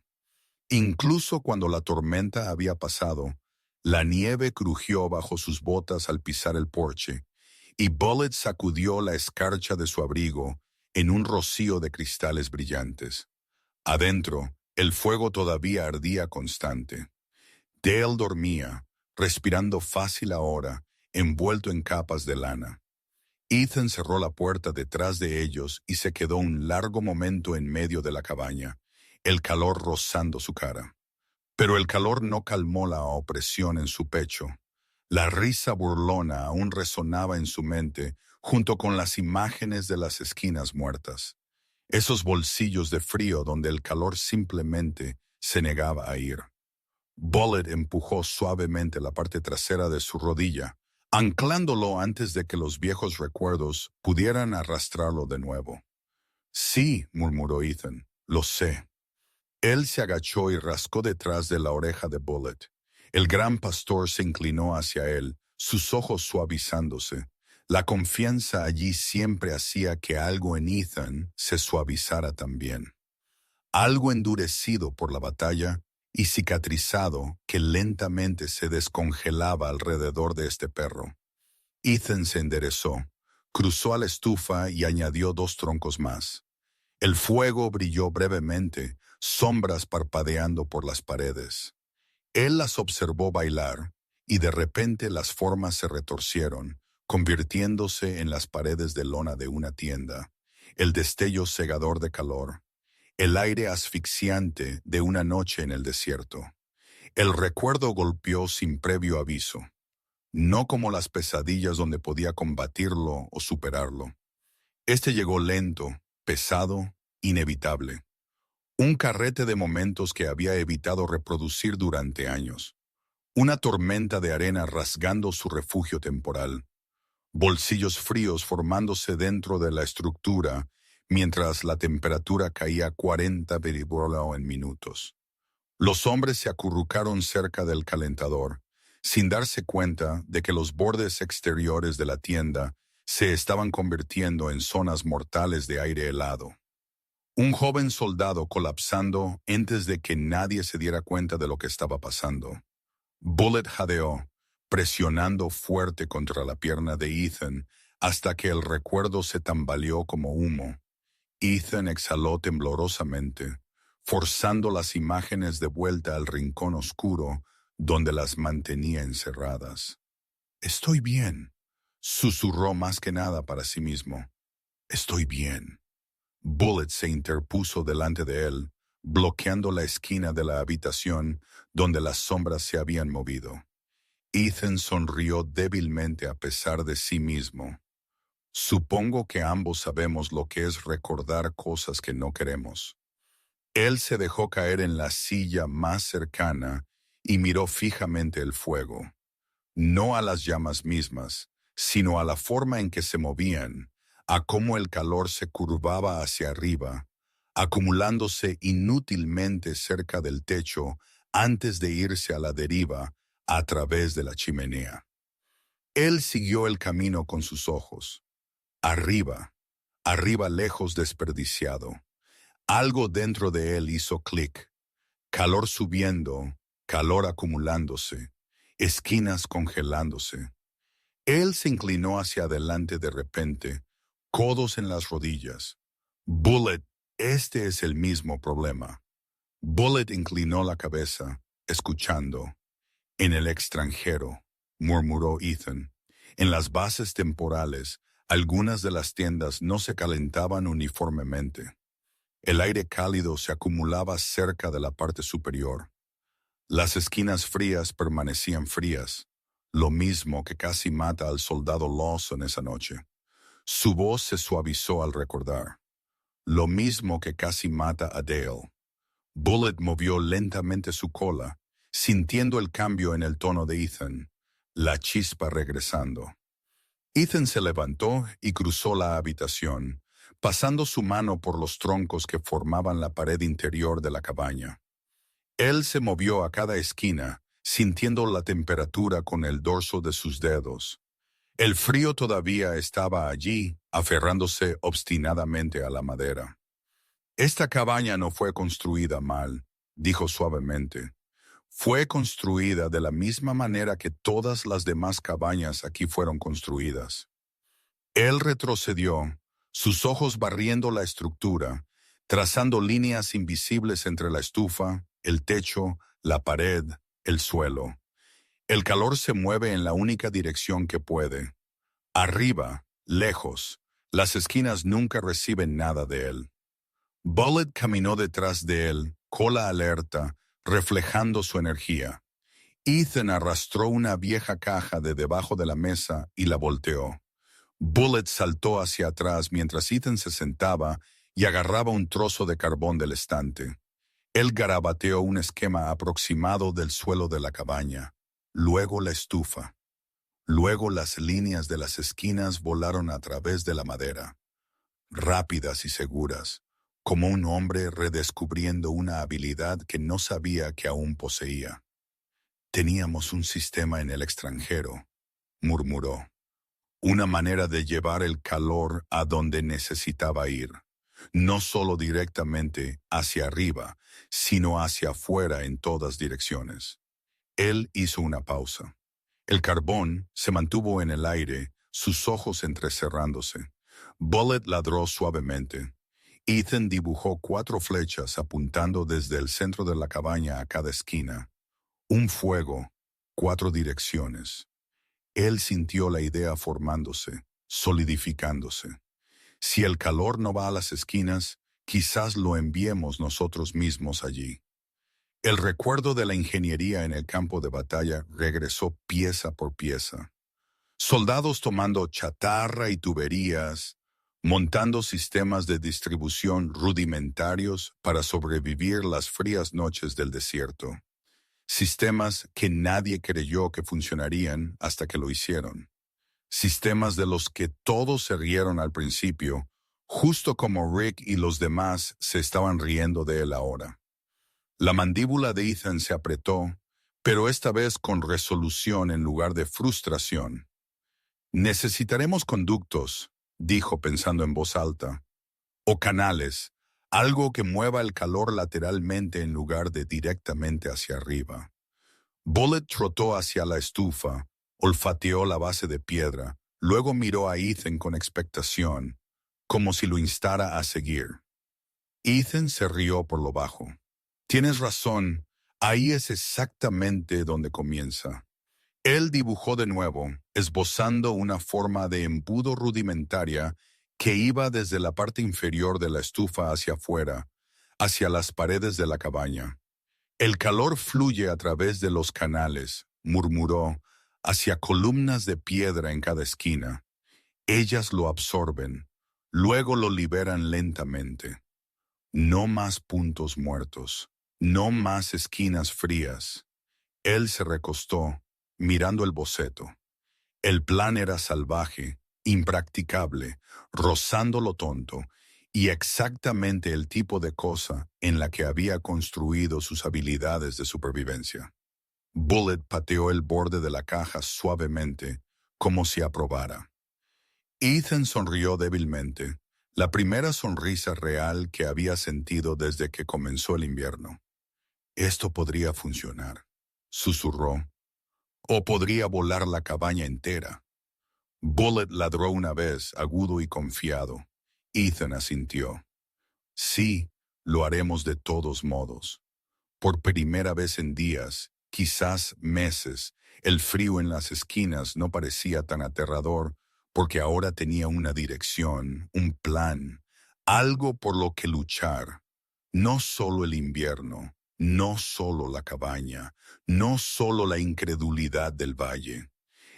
Incluso cuando la tormenta había pasado, la nieve crujió bajo sus botas al pisar el porche, y Bullet sacudió la escarcha de su abrigo en un rocío de cristales brillantes. Adentro, el fuego todavía ardía constante. Dale dormía, respirando fácil ahora, envuelto en capas de lana. Ethan cerró la puerta detrás de ellos y se quedó un largo momento en medio de la cabaña, el calor rozando su cara. Pero el calor no calmó la opresión en su pecho. La risa burlona aún resonaba en su mente junto con las imágenes de las esquinas muertas. Esos bolsillos de frío donde el calor simplemente se negaba a ir. Bullet empujó suavemente la parte trasera de su rodilla, anclándolo antes de que los viejos recuerdos pudieran arrastrarlo de nuevo. «Sí», murmuró Ethan, «lo sé». Él se agachó y rascó detrás de la oreja de Bullet. El gran pastor se inclinó hacia él, sus ojos suavizándose. La confianza allí siempre hacía que algo en Ethan se suavizara también. Algo endurecido por la batalla y cicatrizado que lentamente se descongelaba alrededor de este perro. Ethan se enderezó, cruzó a la estufa y añadió 2 troncos más. El fuego brilló brevemente, sombras parpadeando por las paredes. Él las observó bailar, y de repente las formas se retorcieron, convirtiéndose en las paredes de lona de una tienda, el destello cegador de calor, el aire asfixiante de una noche en el desierto. El recuerdo golpeó sin previo aviso, no como las pesadillas donde podía combatirlo o superarlo. Este llegó lento, pesado, inevitable. Un carrete de momentos que había evitado reproducir durante años. Una tormenta de arena rasgando su refugio temporal. Bolsillos fríos formándose dentro de la estructura mientras la temperatura caía 40 veribolos en minutos. Los hombres se acurrucaron cerca del calentador, sin darse cuenta de que los bordes exteriores de la tienda se estaban convirtiendo en zonas mortales de aire helado. Un joven soldado colapsando antes de que nadie se diera cuenta de lo que estaba pasando. Bullet jadeó, presionando fuerte contra la pierna de Ethan hasta que el recuerdo se tambaleó como humo. Ethan exhaló temblorosamente, forzando las imágenes de vuelta al rincón oscuro donde las mantenía encerradas. «Estoy bien», susurró más que nada para sí mismo. «Estoy bien». Bullet se interpuso delante de él, bloqueando la esquina de la habitación donde las sombras se habían movido. Ethan sonrió débilmente a pesar de sí mismo. Supongo que ambos sabemos lo que es recordar cosas que no queremos. Él se dejó caer en la silla más cercana y miró fijamente el fuego. No a las llamas mismas, sino a la forma en que se movían, a cómo el calor se curvaba hacia arriba, acumulándose inútilmente cerca del techo antes de irse a la deriva a través de la chimenea. Él siguió el camino con sus ojos. Arriba, arriba lejos desperdiciado. Algo dentro de él hizo clic. Calor subiendo, calor acumulándose, esquinas congelándose. Él se inclinó hacia adelante de repente, codos en las rodillas. Bullet, este es el mismo problema. Bullet inclinó la cabeza, escuchando. En el extranjero, murmuró Ethan. En las bases temporales, algunas de las tiendas no se calentaban uniformemente. El aire cálido se acumulaba cerca de la parte superior. Las esquinas frías permanecían frías, lo mismo que casi mata al soldado Lawson esa noche. Su voz se suavizó al recordar. Lo mismo que casi mata a Dale. Bullet movió lentamente su cola, sintiendo el cambio en el tono de Ethan, la chispa regresando. Ethan se levantó y cruzó la habitación, pasando su mano por los troncos que formaban la pared interior de la cabaña. Él se movió a cada esquina, sintiendo la temperatura con el dorso de sus dedos. El frío todavía estaba allí, aferrándose obstinadamente a la madera. Esta cabaña no fue construida mal, dijo suavemente. Fue construida de la misma manera que todas las demás cabañas aquí fueron construidas. Él retrocedió, sus ojos barriendo la estructura, trazando líneas invisibles entre la estufa, el techo, la pared, el suelo. El calor se mueve en la única dirección que puede. Arriba, lejos, las esquinas nunca reciben nada de él. Bullet caminó detrás de él, cola alerta, reflejando su energía. Ethan arrastró una vieja caja de debajo de la mesa y la volteó. Bullet saltó hacia atrás mientras Ethan se sentaba y agarraba un trozo de carbón del estante. Él garabateó un esquema aproximado del suelo de la cabaña, luego la estufa. Luego las líneas de las esquinas volaron a través de la madera, rápidas y seguras, como un hombre redescubriendo una habilidad que no sabía que aún poseía. Teníamos un sistema en el extranjero, murmuró. Una manera de llevar el calor a donde necesitaba ir, no solo directamente hacia arriba, sino hacia afuera en todas direcciones. Él hizo una pausa. El carbón se mantuvo en el aire, sus ojos entrecerrándose. Bullet ladró suavemente. Ethan dibujó 4 flechas apuntando desde el centro de la cabaña a cada esquina. Un fuego, 4 direcciones. Él sintió la idea formándose, solidificándose. Si el calor no va a las esquinas, quizás lo enviemos nosotros mismos allí. El recuerdo de la ingeniería en el campo de batalla regresó pieza por pieza. Soldados tomando chatarra y tuberías, montando sistemas de distribución rudimentarios para sobrevivir las frías noches del desierto. Sistemas que nadie creyó que funcionarían hasta que lo hicieron. Sistemas de los que todos se rieron al principio, justo como Rick y los demás se estaban riendo de él ahora. La mandíbula de Ethan se apretó, pero esta vez con resolución en lugar de frustración. Necesitaremos conductos, dijo pensando en voz alta, o canales, algo que mueva el calor lateralmente en lugar de directamente hacia arriba. Bullet trotó hacia la estufa, olfateó la base de piedra, luego miró a Ethan con expectación, como si lo instara a seguir. Ethan se rió por lo bajo. Tienes razón, ahí es exactamente donde comienza. Él dibujó de nuevo, esbozando una forma de embudo rudimentaria que iba desde la parte inferior de la estufa hacia afuera, hacia las paredes de la cabaña. El calor fluye a través de los canales, murmuró, hacia columnas de piedra en cada esquina. Ellas lo absorben, luego lo liberan lentamente. No más puntos muertos, no más esquinas frías. Él se recostó, mirando el boceto. El plan era salvaje, impracticable, rozando lo tonto, y exactamente el tipo de cosa en la que había construido sus habilidades de supervivencia. Bullet pateó el borde de la caja suavemente, como si aprobara. Ethan sonrió débilmente, la primera sonrisa real que había sentido desde que comenzó el invierno. Esto podría funcionar, susurró. O podría volar la cabaña entera. Bullet ladró una vez, agudo y confiado. Ethan asintió. Sí, lo haremos de todos modos. Por primera vez en días, quizás meses. El frío en las esquinas no parecía tan aterrador porque ahora tenía una dirección, un plan, algo por lo que luchar. No solo el invierno, no solo la cabaña, no solo la incredulidad del valle.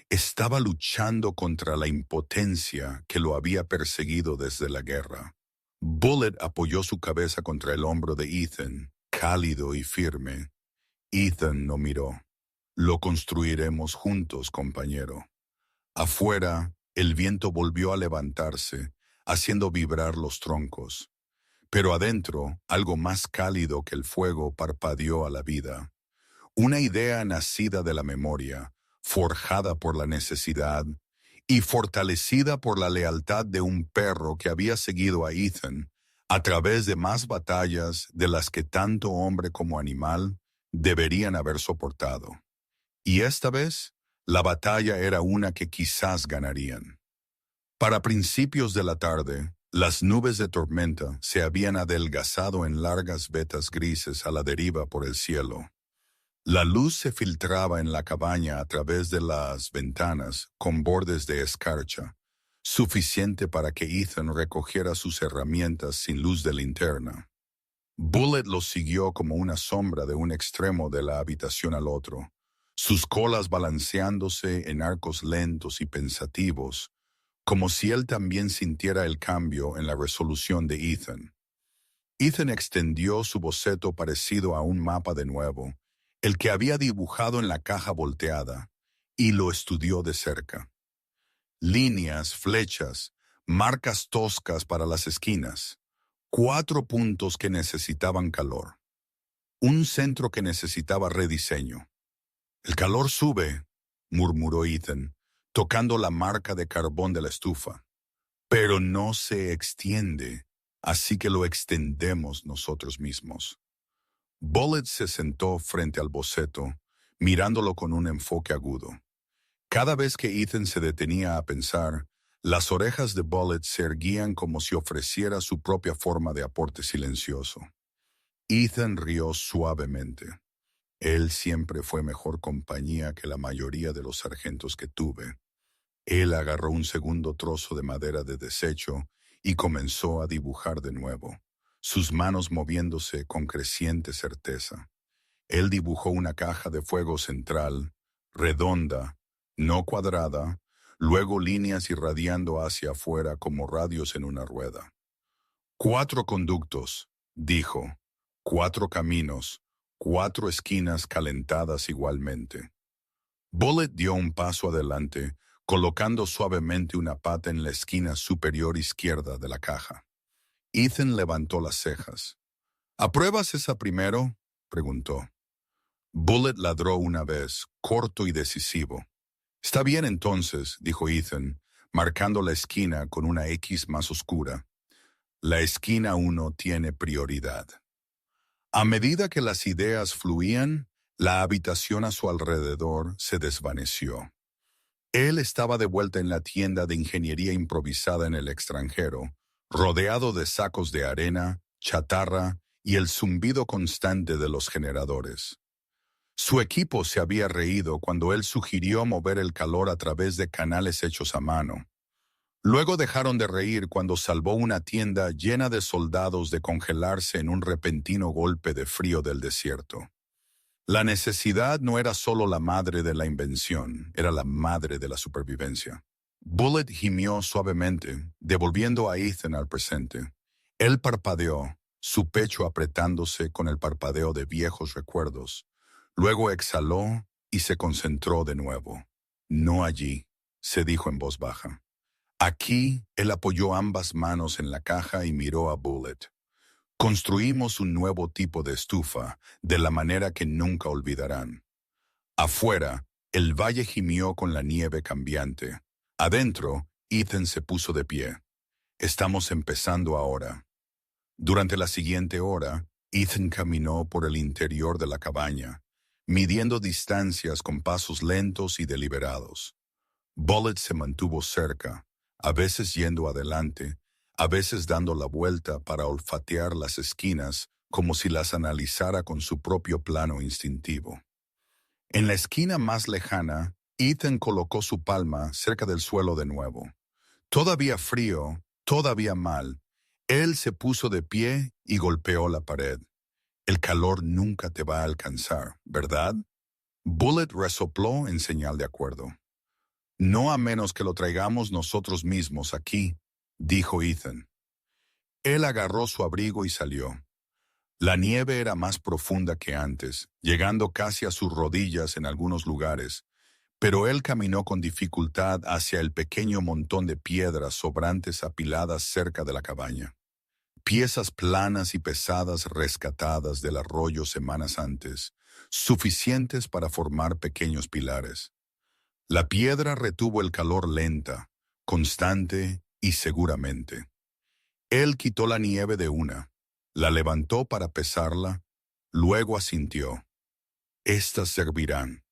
Estaba luchando contra la impotencia que lo había perseguido desde la guerra. Bullet apoyó su cabeza contra el hombro de Ethan, cálido y firme. Ethan no miró. Lo construiremos juntos, compañero. Afuera, el viento volvió a levantarse, haciendo vibrar los troncos. Pero adentro, algo más cálido que el fuego parpadeó a la vida. Una idea nacida de la memoria, forjada por la necesidad y fortalecida por la lealtad de un perro que había seguido a Ethan a través de más batallas de las que tanto hombre como animal deberían haber soportado. Y esta vez, la batalla era una que quizás ganarían. Para principios de la tarde, las nubes de tormenta se habían adelgazado en largas vetas grises a la deriva por el cielo. La luz se filtraba en la cabaña a través de las ventanas con bordes de escarcha, suficiente para que Ethan recogiera sus herramientas sin luz de linterna. Bullet lo siguió como una sombra de un extremo de la habitación al otro, sus colas balanceándose en arcos lentos y pensativos, como si él también sintiera el cambio en la resolución de Ethan. Ethan extendió su boceto parecido a un mapa de nuevo, el que había dibujado en la caja volteada, y lo estudió de cerca. Líneas, flechas, marcas toscas para las esquinas, 4 puntos que necesitaban calor, un centro que necesitaba rediseño. «El calor sube», murmuró Ethan, tocando la marca de carbón de la estufa. «Pero no se extiende, así que lo extendemos nosotros mismos». Bullet se sentó frente al boceto, mirándolo con un enfoque agudo. Cada vez que Ethan se detenía a pensar, las orejas de Bullet se erguían como si ofreciera su propia forma de aporte silencioso. Ethan rió suavemente. Él siempre fue mejor compañía que la mayoría de los sargentos que tuve. Él agarró un segundo trozo de madera de desecho y comenzó a dibujar de nuevo, sus manos moviéndose con creciente certeza. Él dibujó una caja de fuego central, redonda, no cuadrada, luego líneas irradiando hacia afuera como radios en una rueda. 4 conductos, dijo, 4 caminos, 4 esquinas calentadas igualmente. Bullet dio un paso adelante, colocando suavemente una pata en la esquina superior izquierda de la caja. Ethan levantó las cejas. «¿Apruebas esa primero?», preguntó. Bullet ladró una vez, corto y decisivo. «Está bien entonces», dijo Ethan, marcando la esquina con una X más oscura. «La esquina 1 tiene prioridad». A medida que las ideas fluían, la habitación a su alrededor se desvaneció. Él estaba de vuelta en la tienda de ingeniería improvisada en el extranjero, rodeado de sacos de arena, chatarra y el zumbido constante de los generadores. Su equipo se había reído cuando él sugirió mover el calor a través de canales hechos a mano. Luego dejaron de reír cuando salvó una tienda llena de soldados de congelarse en un repentino golpe de frío del desierto. La necesidad no era solo la madre de la invención, era la madre de la supervivencia. Bullet gimió suavemente, devolviendo a Ethan al presente. Él parpadeó, su pecho apretándose con el parpadeo de viejos recuerdos. Luego exhaló y se concentró de nuevo. «No allí», se dijo en voz baja. Aquí, él apoyó ambas manos en la caja y miró a Bullet. «Construimos un nuevo tipo de estufa, de la manera que nunca olvidarán». Afuera, el valle gimió con la nieve cambiante. Adentro, Ethan se puso de pie. «Estamos empezando ahora». Durante la siguiente hora, Ethan caminó por el interior de la cabaña, midiendo distancias con pasos lentos y deliberados. Bullet se mantuvo cerca, a veces yendo adelante, a veces dando la vuelta para olfatear las esquinas como si las analizara con su propio plano instintivo. En la esquina más lejana, Ethan colocó su palma cerca del suelo de nuevo. Todavía frío, todavía mal, él se puso de pie y golpeó la pared. El calor nunca te va a alcanzar, ¿verdad? Bullet resopló en señal de acuerdo. No a menos que lo traigamos nosotros mismos aquí, dijo Ethan. Él agarró su abrigo y salió. La nieve era más profunda que antes, llegando casi a sus rodillas en algunos lugares, pero él caminó con dificultad hacia el pequeño montón de piedras sobrantes apiladas cerca de la cabaña. Piezas planas y pesadas rescatadas del arroyo semanas antes, suficientes para formar pequeños pilares. La piedra retuvo el calor lenta, constante y seguramente. Él quitó la nieve de una, la levantó para pesarla, luego asintió. Estas servirán.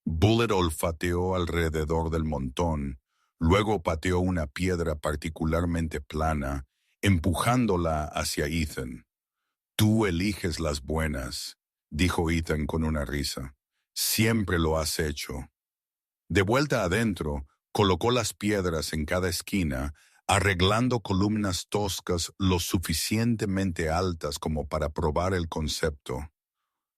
Bullet olfateó alrededor del montón, luego pateó una piedra particularmente plana, empujándola hacia Ethan. Tú eliges las buenas, dijo Ethan con una risa. Siempre lo has hecho. De vuelta adentro, colocó las piedras en cada esquina, arreglando columnas toscas lo suficientemente altas como para probar el concepto.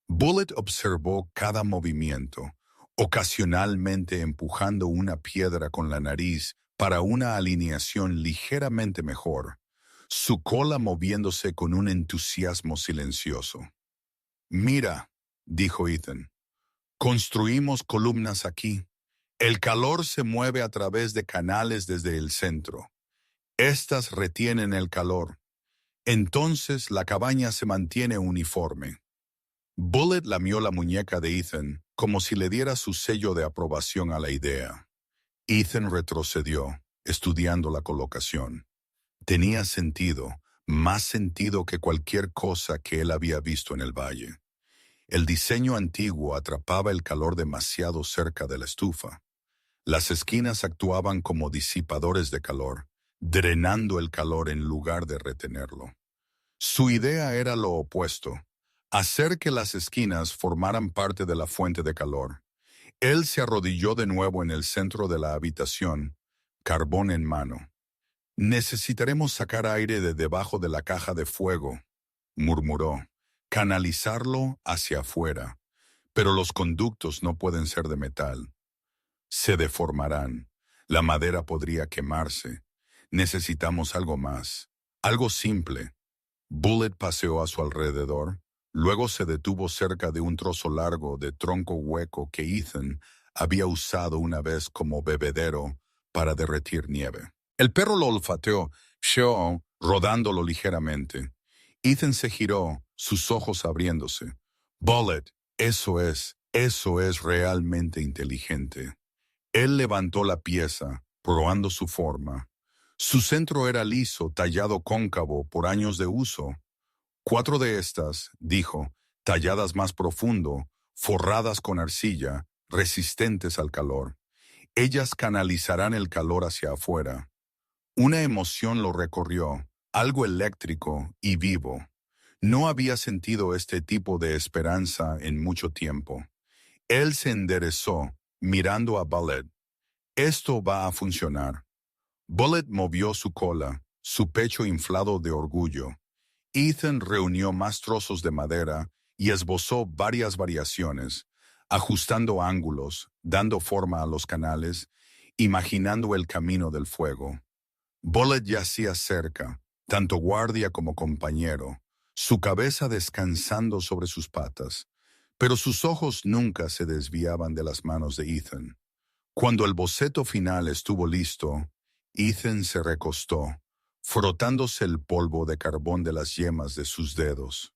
Bullet observó cada movimiento, ocasionalmente empujando una piedra con la nariz para una alineación ligeramente mejor, su cola moviéndose con un entusiasmo silencioso. Mira, dijo Ethan, construimos columnas aquí. El calor se mueve a través de canales desde el centro. Estas retienen el calor. Entonces la cabaña se mantiene uniforme. Bullet lamió la muñeca de Ethan como si le diera su sello de aprobación a la idea. Ethan retrocedió, estudiando la colocación. Tenía sentido, más sentido que cualquier cosa que él había visto en el valle. El diseño antiguo atrapaba el calor demasiado cerca de la estufa. Las esquinas actuaban como disipadores de calor, drenando el calor en lugar de retenerlo. Su idea era lo opuesto, hacer que las esquinas formaran parte de la fuente de calor. Él se arrodilló de nuevo en el centro de la habitación, carbón en mano. Necesitaremos sacar aire de debajo de la caja de fuego, murmuró, canalizarlo hacia afuera, pero los conductos no pueden ser de metal. Se deformarán. La madera podría quemarse. Necesitamos algo más. Algo simple. Bullet paseó a su alrededor. Luego se detuvo cerca de un trozo largo de tronco hueco que Ethan había usado una vez como bebedero para derretir nieve. El perro lo olfateó, rodándolo ligeramente. Ethan se giró, sus ojos abriéndose. Bullet, eso es realmente inteligente. Él levantó la pieza, probando su forma. Su centro era liso, tallado cóncavo por años de uso. 4 de estas, dijo, talladas más profundo, forradas con arcilla, resistentes al calor. Ellas canalizarán el calor hacia afuera. Una emoción lo recorrió, algo eléctrico y vivo. No había sentido este tipo de esperanza en mucho tiempo. Él se enderezó, mirando a Bullet. Esto va a funcionar. Bullet movió su cola, su pecho inflado de orgullo. Ethan reunió más trozos de madera y esbozó varias variaciones, ajustando ángulos, dando forma a los canales, imaginando el camino del fuego. Bullet yacía cerca, tanto guardia como compañero, su cabeza descansando sobre sus patas, pero sus ojos nunca se desviaban de las manos de Ethan. Cuando el boceto final estuvo listo, Ethan se recostó, frotándose el polvo de carbón de las yemas de sus dedos.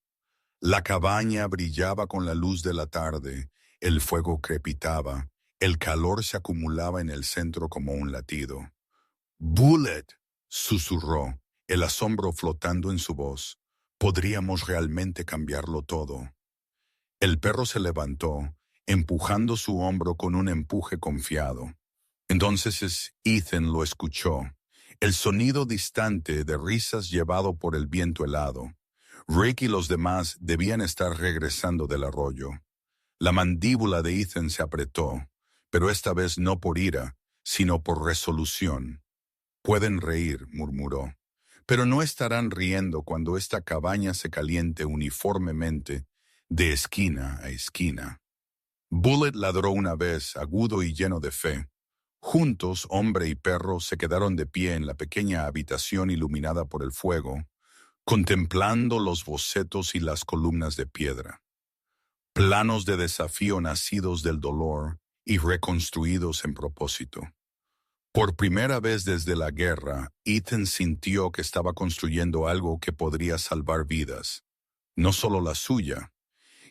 La cabaña brillaba con la luz de la tarde, el fuego crepitaba, el calor se acumulaba en el centro como un latido. «Bullet», susurró, el asombro flotando en su voz. «Podríamos realmente cambiarlo todo». El perro se levantó, empujando su hombro con un empuje confiado. Entonces Ethan lo escuchó, el sonido distante de risas llevado por el viento helado. Rick y los demás debían estar regresando del arroyo. La mandíbula de Ethan se apretó, pero esta vez no por ira, sino por resolución. «Pueden reír», murmuró, «pero no estarán riendo cuando esta cabaña se caliente uniformemente de esquina a esquina». Bullet ladró una vez, agudo y lleno de fe. Juntos, hombre y perro se quedaron de pie en la pequeña habitación iluminada por el fuego, contemplando los bocetos y las columnas de piedra. Planos de desafío nacidos del dolor y reconstruidos en propósito. Por primera vez desde la guerra, Ethan sintió que estaba construyendo algo que podría salvar vidas, no solo la suya,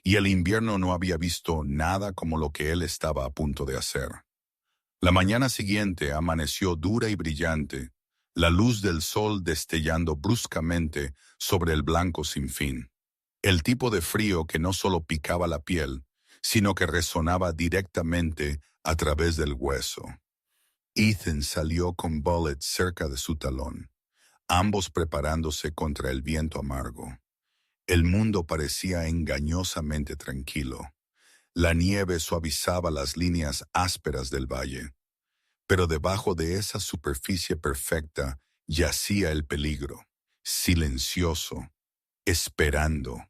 y el invierno no había visto nada como lo que él estaba a punto de hacer. La mañana siguiente amaneció dura y brillante, la luz del sol destellando bruscamente sobre el blanco sin fin. El tipo de frío que no solo picaba la piel, sino que resonaba directamente a través del hueso. Ethan salió con Bullet cerca de su talón, ambos preparándose contra el viento amargo. El mundo parecía engañosamente tranquilo. La nieve suavizaba las líneas ásperas del valle, pero debajo de esa superficie perfecta yacía el peligro, silencioso, esperando,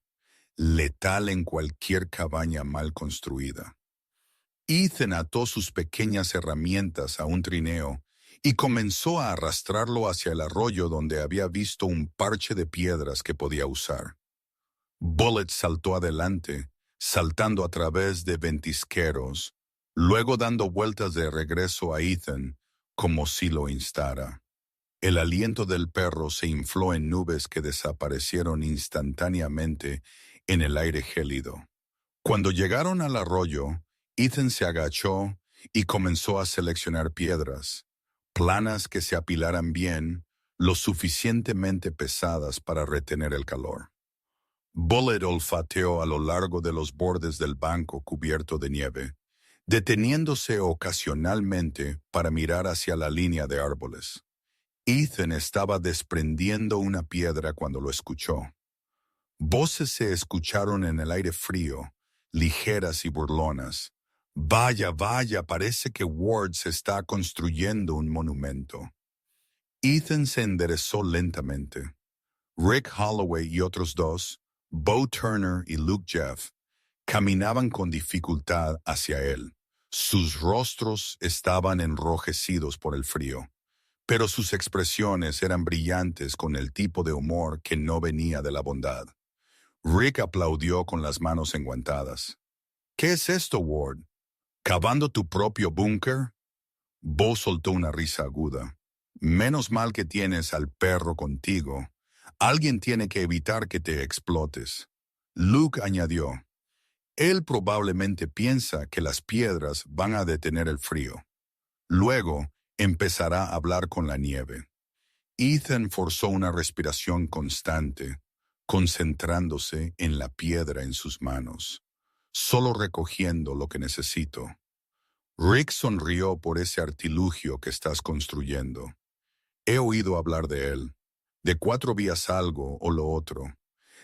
letal en cualquier cabaña mal construida. Ethan ató sus pequeñas herramientas a un trineo y comenzó a arrastrarlo hacia el arroyo donde había visto un parche de piedras que podía usar. Bullet saltó adelante, saltando a través de ventisqueros, luego dando vueltas de regreso a Ethan, como si lo instara. El aliento del perro se infló en nubes que desaparecieron instantáneamente en el aire gélido. Cuando llegaron al arroyo, Ethan se agachó y comenzó a seleccionar piedras, planas que se apilaran bien, lo suficientemente pesadas para retener el calor. Bullet olfateó a lo largo de los bordes del banco cubierto de nieve, deteniéndose ocasionalmente para mirar hacia la línea de árboles. Ethan estaba desprendiendo una piedra cuando lo escuchó. Voces se escucharon en el aire frío, ligeras y burlonas. «Vaya, vaya, parece que Ward se está construyendo un monumento». Ethan se enderezó lentamente. Rick Holloway y otros dos, Bo Turner y Luke Jeff, caminaban con dificultad hacia él. Sus rostros estaban enrojecidos por el frío, pero sus expresiones eran brillantes con el tipo de humor que no venía de la bondad. Rick aplaudió con las manos enguantadas. «¿Qué es esto, Ward? ¿Cavando tu propio búnker?» Bo soltó una risa aguda. «Menos mal que tienes al perro contigo. Alguien tiene que evitar que te explotes». Luke añadió. «Él probablemente piensa que las piedras van a detener el frío. Luego empezará a hablar con la nieve». Ethan forzó una respiración constante, concentrándose en la piedra en sus manos, solo recogiendo lo que necesito. Rick sonrió por ese artilugio que estás construyendo. He oído hablar de él, de 4 vías algo o lo otro.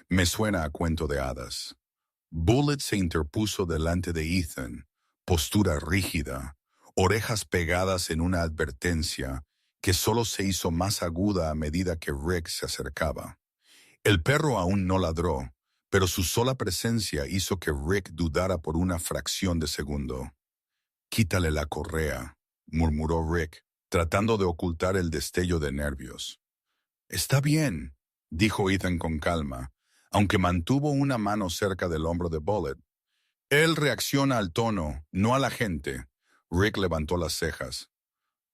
Me suena a cuento de hadas. Bullet se interpuso delante de Ethan, postura rígida, orejas pegadas en una advertencia que solo se hizo más aguda a medida que Rick se acercaba. El perro aún no ladró, pero su sola presencia hizo que Rick dudara por una fracción de segundo. «Quítale la correa», murmuró Rick, tratando de ocultar el destello de nervios. «Está bien», dijo Ethan con calma, aunque mantuvo una mano cerca del hombro de Bullet. «Él reacciona al tono, no a la gente». Rick levantó las cejas.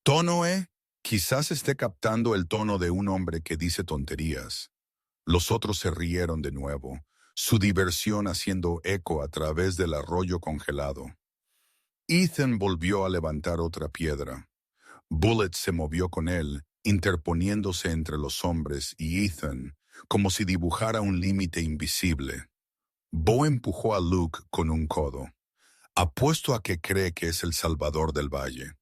«¿Tono, eh? Quizás esté captando el tono de un hombre que dice tonterías». Los otros se rieron de nuevo, su diversión haciendo eco a través del arroyo congelado. Ethan volvió a levantar otra piedra. Bullet se movió con él, interponiéndose entre los hombres y Ethan, como si dibujara un límite invisible. Bo empujó a Luke con un codo. «Apuesto a que cree que es el salvador del valle.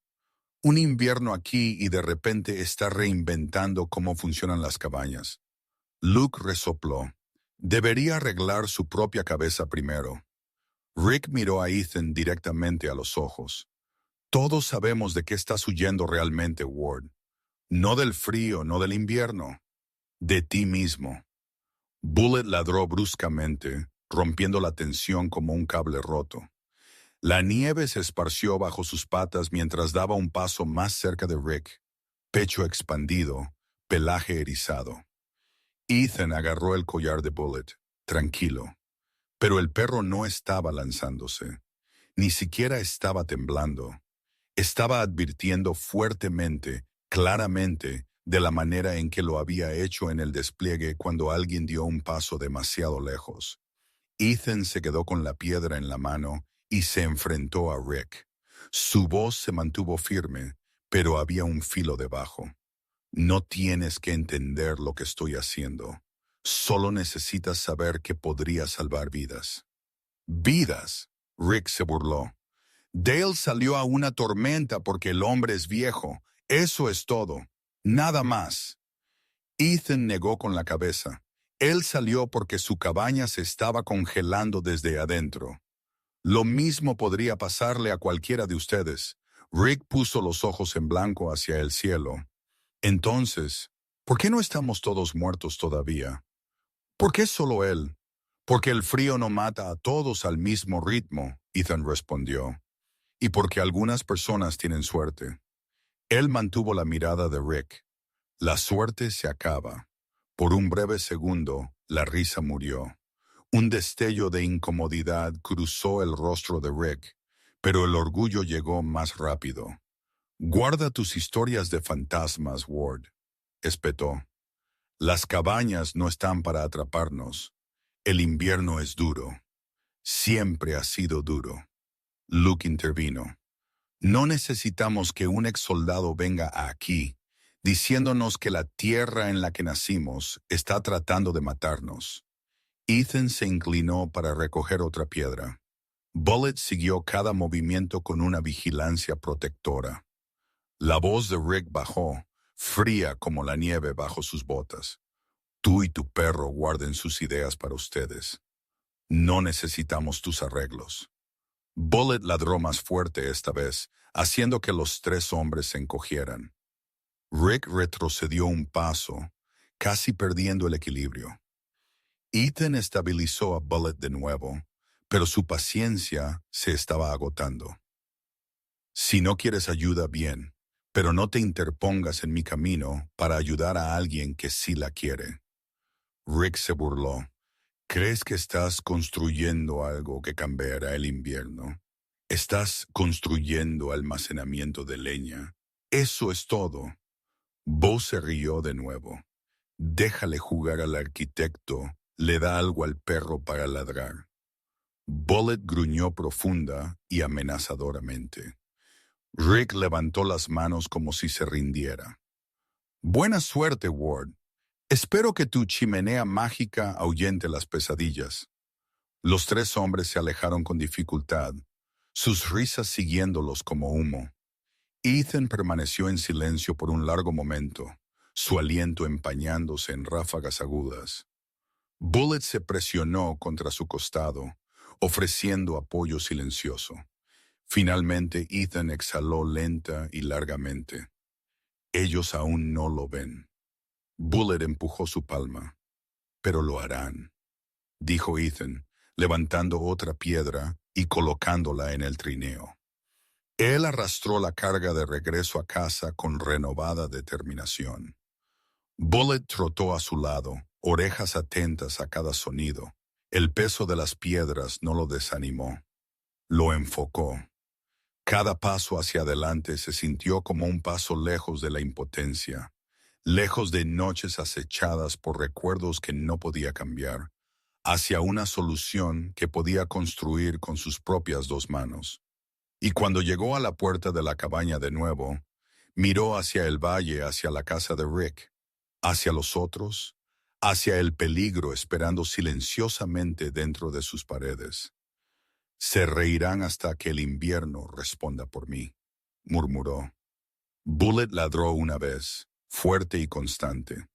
Un invierno aquí y de repente está reinventando cómo funcionan las cabañas». Luke resopló. «Debería arreglar su propia cabeza primero». Rick miró a Ethan directamente a los ojos. Todos sabemos de qué estás huyendo realmente, Ward. No del frío, no del invierno. De ti mismo. Bullet ladró bruscamente, rompiendo la tensión como un cable roto. La nieve se esparció bajo sus patas mientras daba un paso más cerca de Rick. Pecho expandido, pelaje erizado. Ethan agarró el collar de Bullet, tranquilo. Pero el perro no estaba lanzándose. Ni siquiera estaba temblando. Estaba advirtiendo fuertemente, claramente, de la manera en que lo había hecho en el despliegue cuando alguien dio un paso demasiado lejos. Ethan se quedó con la piedra en la mano y se enfrentó a Rick. Su voz se mantuvo firme, pero había un filo debajo. No tienes que entender lo que estoy haciendo. Solo necesitas saber que podría salvar vidas. ¿Vidas? Rick se burló. Dale salió a una tormenta porque el hombre es viejo. Eso es todo. Nada más. Ethan negó con la cabeza. Él salió porque su cabaña se estaba congelando desde adentro. Lo mismo podría pasarle a cualquiera de ustedes. Rick puso los ojos en blanco hacia el cielo. Entonces, ¿por qué no estamos todos muertos todavía? ¿Por qué solo él? Porque el frío no mata a todos al mismo ritmo, Ethan respondió. Y porque algunas personas tienen suerte. Él mantuvo la mirada de Rick. La suerte se acaba. Por un breve segundo, la risa murió. Un destello de incomodidad cruzó el rostro de Rick, pero el orgullo llegó más rápido. Guarda tus historias de fantasmas, Ward, espetó. Las cabañas no están para atraparnos. El invierno es duro. Siempre ha sido duro. Luke intervino. No necesitamos que un ex soldado venga aquí, diciéndonos que la tierra en la que nacimos está tratando de matarnos. Ethan se inclinó para recoger otra piedra. Bullet siguió cada movimiento con una vigilancia protectora. La voz de Rick bajó, fría como la nieve bajo sus botas. Tú y tu perro guarden sus ideas para ustedes. No necesitamos tus arreglos. Bullet ladró más fuerte esta vez, haciendo que los tres hombres se encogieran. Rick retrocedió un paso, casi perdiendo el equilibrio. Ethan estabilizó a Bullet de nuevo, pero su paciencia se estaba agotando. Si no quieres ayuda, bien, pero no te interpongas en mi camino para ayudar a alguien que sí la quiere. Rick se burló. ¿Crees que estás construyendo algo que cambiará el invierno? Estás construyendo almacenamiento de leña. Eso es todo. Bo se rió de nuevo. Déjale jugar al arquitecto. Le da algo al perro para ladrar. Bullet gruñó profunda y amenazadoramente. Rick levantó las manos como si se rindiera. Buena suerte, Ward. Espero que tu chimenea mágica ahuyente las pesadillas. Los tres hombres se alejaron con dificultad, sus risas siguiéndolos como humo. Ethan permaneció en silencio por un largo momento, su aliento empañándose en ráfagas agudas. Bullet se presionó contra su costado, ofreciendo apoyo silencioso. Finalmente Ethan exhaló lenta y largamente. Ellos aún no lo ven. Bullet empujó su palma. Pero lo harán, dijo Ethan, levantando otra piedra y colocándola en el trineo. Él arrastró la carga de regreso a casa con renovada determinación. Bullet trotó a su lado, orejas atentas a cada sonido. El peso de las piedras no lo desanimó. Lo enfocó. Cada paso hacia adelante se sintió como un paso lejos de la impotencia, lejos de noches acechadas por recuerdos que no podía cambiar, hacia una solución que podía construir con sus propias dos manos. Y cuando llegó a la puerta de la cabaña de nuevo, miró hacia el valle, hacia la casa de Rick, hacia los otros, hacia el peligro esperando silenciosamente dentro de sus paredes. Se reirán hasta que el invierno responda por mí, murmuró. Bullet ladró una vez, fuerte y constante,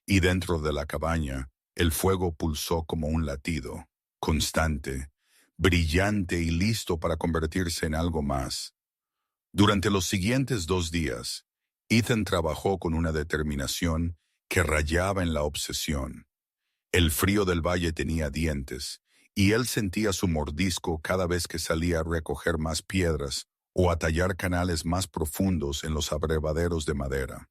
y dentro de la cabaña el fuego pulsó como un latido, constante, brillante y listo para convertirse en algo más. Durante los siguientes 2 días, Ethan trabajó con una determinación que rayaba en la obsesión. El frío del valle tenía dientes, y él sentía su mordisco cada vez que salía a recoger más piedras o a tallar canales más profundos en los abrevaderos de madera.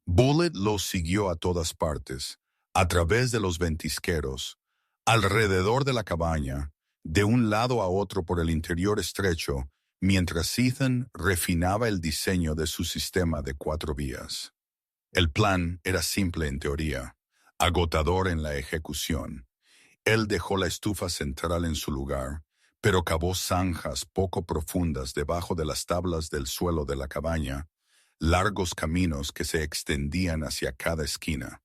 Bullet los siguió a todas partes, a través de los ventisqueros, alrededor de la cabaña, de un lado a otro por el interior estrecho, mientras Ethan refinaba el diseño de su sistema de 4 vías. El plan era simple en teoría, agotador en la ejecución. Él dejó la estufa central en su lugar, pero cavó zanjas poco profundas debajo de las tablas del suelo de la cabaña, largos caminos que se extendían hacia cada esquina.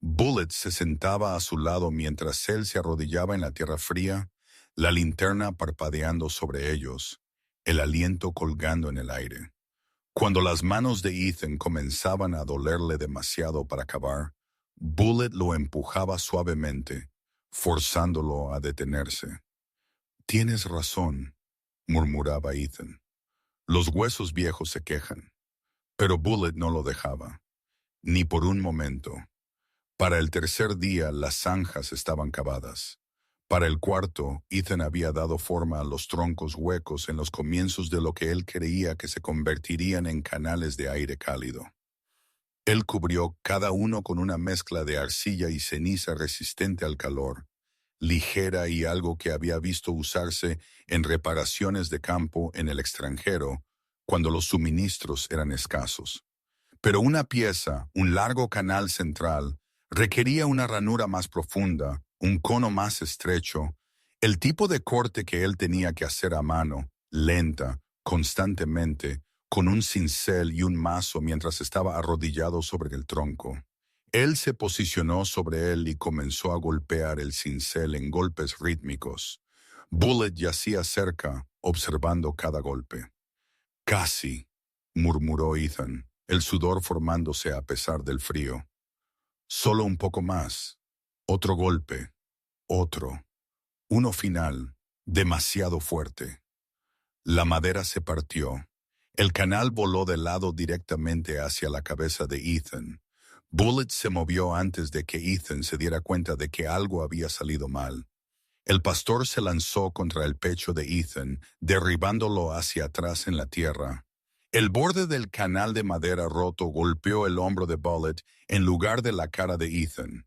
Bullet se sentaba a su lado mientras él se arrodillaba en la tierra fría, la linterna parpadeando sobre ellos, el aliento colgando en el aire. Cuando las manos de Ethan comenzaban a dolerle demasiado para cavar, Bullet lo empujaba suavemente, forzándolo a detenerse. «Tienes razón», murmuraba Ethan. «Los huesos viejos se quejan». Pero Bullet no lo dejaba, ni por un momento. Para el tercer día las zanjas estaban cavadas. Para el cuarto, Ethan había dado forma a los troncos huecos en los comienzos de lo que él creía que se convertirían en canales de aire cálido. Él cubrió cada uno con una mezcla de arcilla y ceniza resistente al calor, ligera y algo que había visto usarse en reparaciones de campo en el extranjero, cuando los suministros eran escasos. Pero una pieza, un largo canal central, requería una ranura más profunda, un cono más estrecho, el tipo de corte que él tenía que hacer a mano, lenta, constantemente, con un cincel y un mazo mientras estaba arrodillado sobre el tronco. Él se posicionó sobre él y comenzó a golpear el cincel en golpes rítmicos. Bullet yacía cerca, observando cada golpe. «Casi», murmuró Ethan, el sudor formándose a pesar del frío. «Solo un poco más. Otro golpe. Otro. Uno final, demasiado fuerte». La madera se partió. El canal voló de lado directamente hacia la cabeza de Ethan. Bullet se movió antes de que Ethan se diera cuenta de que algo había salido mal. El pastor se lanzó contra el pecho de Ethan, derribándolo hacia atrás en la tierra. El borde del canal de madera roto golpeó el hombro de Bullet en lugar de la cara de Ethan.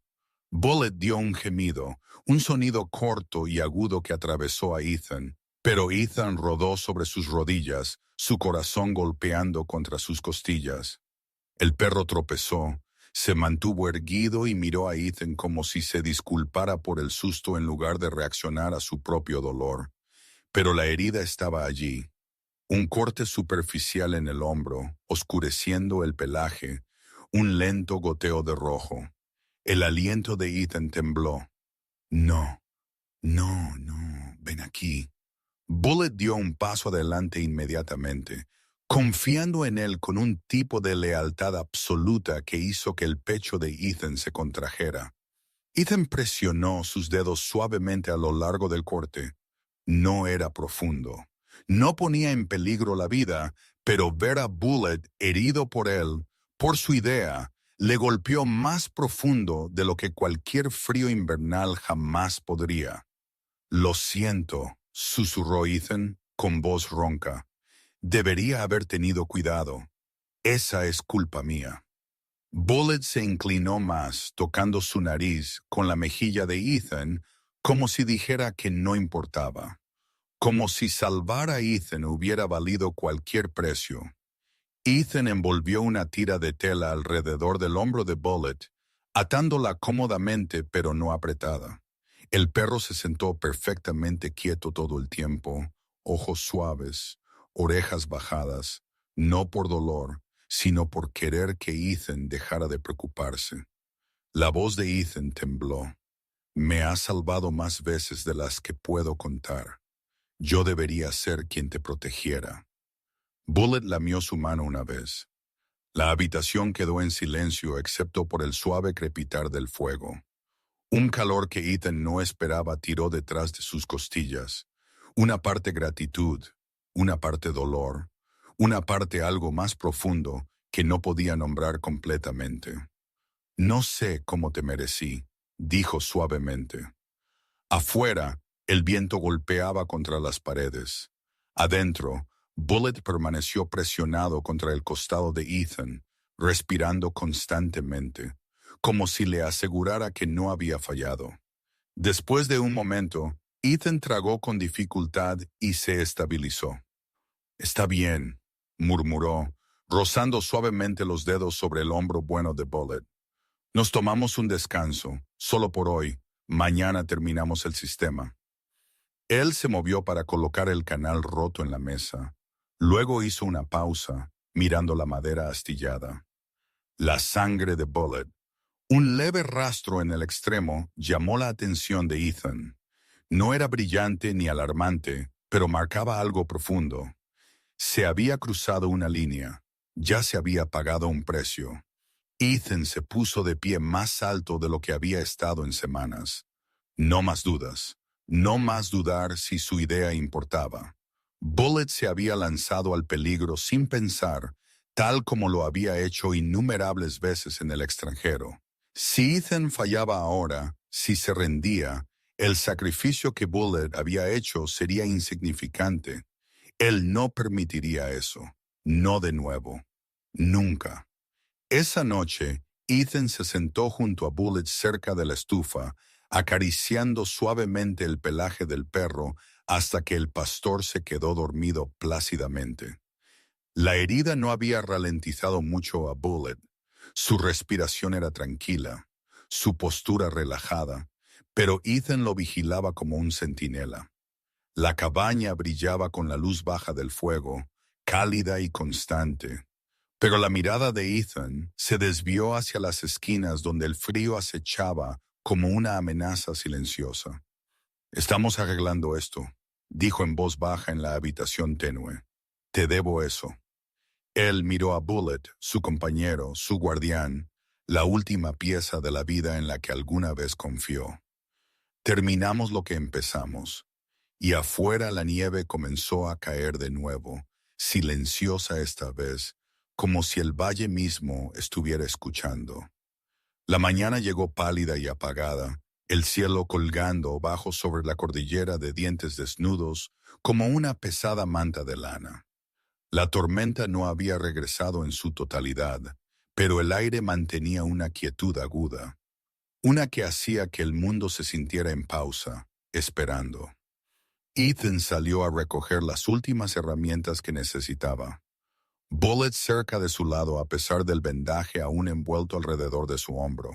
Bullet dio un gemido, un sonido corto y agudo que atravesó a Ethan, pero Ethan rodó sobre sus rodillas, su corazón golpeando contra sus costillas. El perro tropezó, se mantuvo erguido y miró a Ethan como si se disculpara por el susto en lugar de reaccionar a su propio dolor. Pero la herida estaba allí. Un corte superficial en el hombro, oscureciendo el pelaje, un lento goteo de rojo. El aliento de Ethan tembló. «No, no, no, ven aquí». Bullet dio un paso adelante inmediatamente, confiando en él con un tipo de lealtad absoluta que hizo que el pecho de Ethan se contrajera. Ethan presionó sus dedos suavemente a lo largo del corte. No era profundo. No ponía en peligro la vida, pero ver a Bullet herido por él, por su idea, le golpeó más profundo de lo que cualquier frío invernal jamás podría. «Lo siento», susurró Ethan con voz ronca. «Debería haber tenido cuidado. Esa es culpa mía». Bullet se inclinó más, tocando su nariz con la mejilla de Ethan, como si dijera que no importaba. Como si salvar a Ethan hubiera valido cualquier precio. Ethan envolvió una tira de tela alrededor del hombro de Bullet, atándola cómodamente pero no apretada. El perro se sentó perfectamente quieto todo el tiempo, ojos suaves, orejas bajadas, no por dolor, sino por querer que Ethan dejara de preocuparse. La voz de Ethan tembló. «Me has salvado más veces de las que puedo contar. Yo debería ser quien te protegiera». Bullet lamió su mano una vez. La habitación quedó en silencio excepto por el suave crepitar del fuego. Un calor que Ethan no esperaba tiró detrás de sus costillas. Una parte gratitud, una parte dolor, una parte algo más profundo que no podía nombrar completamente. No sé cómo te merecí, dijo suavemente. Afuera, el viento golpeaba contra las paredes. Adentro, Bullet permaneció presionado contra el costado de Ethan, respirando constantemente, como si le asegurara que no había fallado. Después de un momento, Ethan tragó con dificultad y se estabilizó. Está bien, murmuró, rozando suavemente los dedos sobre el hombro bueno de Bullet. Nos tomamos un descanso, solo por hoy. Mañana terminamos el sistema. Él se movió para colocar el canal roto en la mesa. Luego hizo una pausa, mirando la madera astillada. La sangre de Bullet. Un leve rastro en el extremo llamó la atención de Ethan. No era brillante ni alarmante, pero marcaba algo profundo. Se había cruzado una línea. Ya se había pagado un precio. Ethan se puso de pie más alto de lo que había estado en semanas. No más dudas. No más dudar si su idea importaba. Bullet se había lanzado al peligro sin pensar, tal como lo había hecho innumerables veces en el extranjero. Si Ethan fallaba ahora, si se rendía, el sacrificio que Bullet había hecho sería insignificante. Él no permitiría eso. No de nuevo. Nunca. Esa noche, Ethan se sentó junto a Bullet cerca de la estufa, acariciando suavemente el pelaje del perro hasta que el pastor se quedó dormido plácidamente. La herida no había ralentizado mucho a Bullet. Su respiración era tranquila, su postura relajada, pero Ethan lo vigilaba como un centinela. La cabaña brillaba con la luz baja del fuego, cálida y constante. Pero la mirada de Ethan se desvió hacia las esquinas donde el frío acechaba como una amenaza silenciosa. Estamos arreglando esto, dijo en voz baja en la habitación tenue. Te debo eso. Él miró a Bullet, su compañero, su guardián, la última pieza de la vida en la que alguna vez confió. Terminamos lo que empezamos, y afuera la nieve comenzó a caer de nuevo, silenciosa esta vez, como si el valle mismo estuviera escuchando. La mañana llegó pálida y apagada, el cielo colgando bajo sobre la cordillera de dientes desnudos como una pesada manta de lana. La tormenta no había regresado en su totalidad, pero el aire mantenía una quietud aguda, una que hacía que el mundo se sintiera en pausa, esperando. Ethan salió a recoger las últimas herramientas que necesitaba. Bullet cerca de su lado a pesar del vendaje aún envuelto alrededor de su hombro.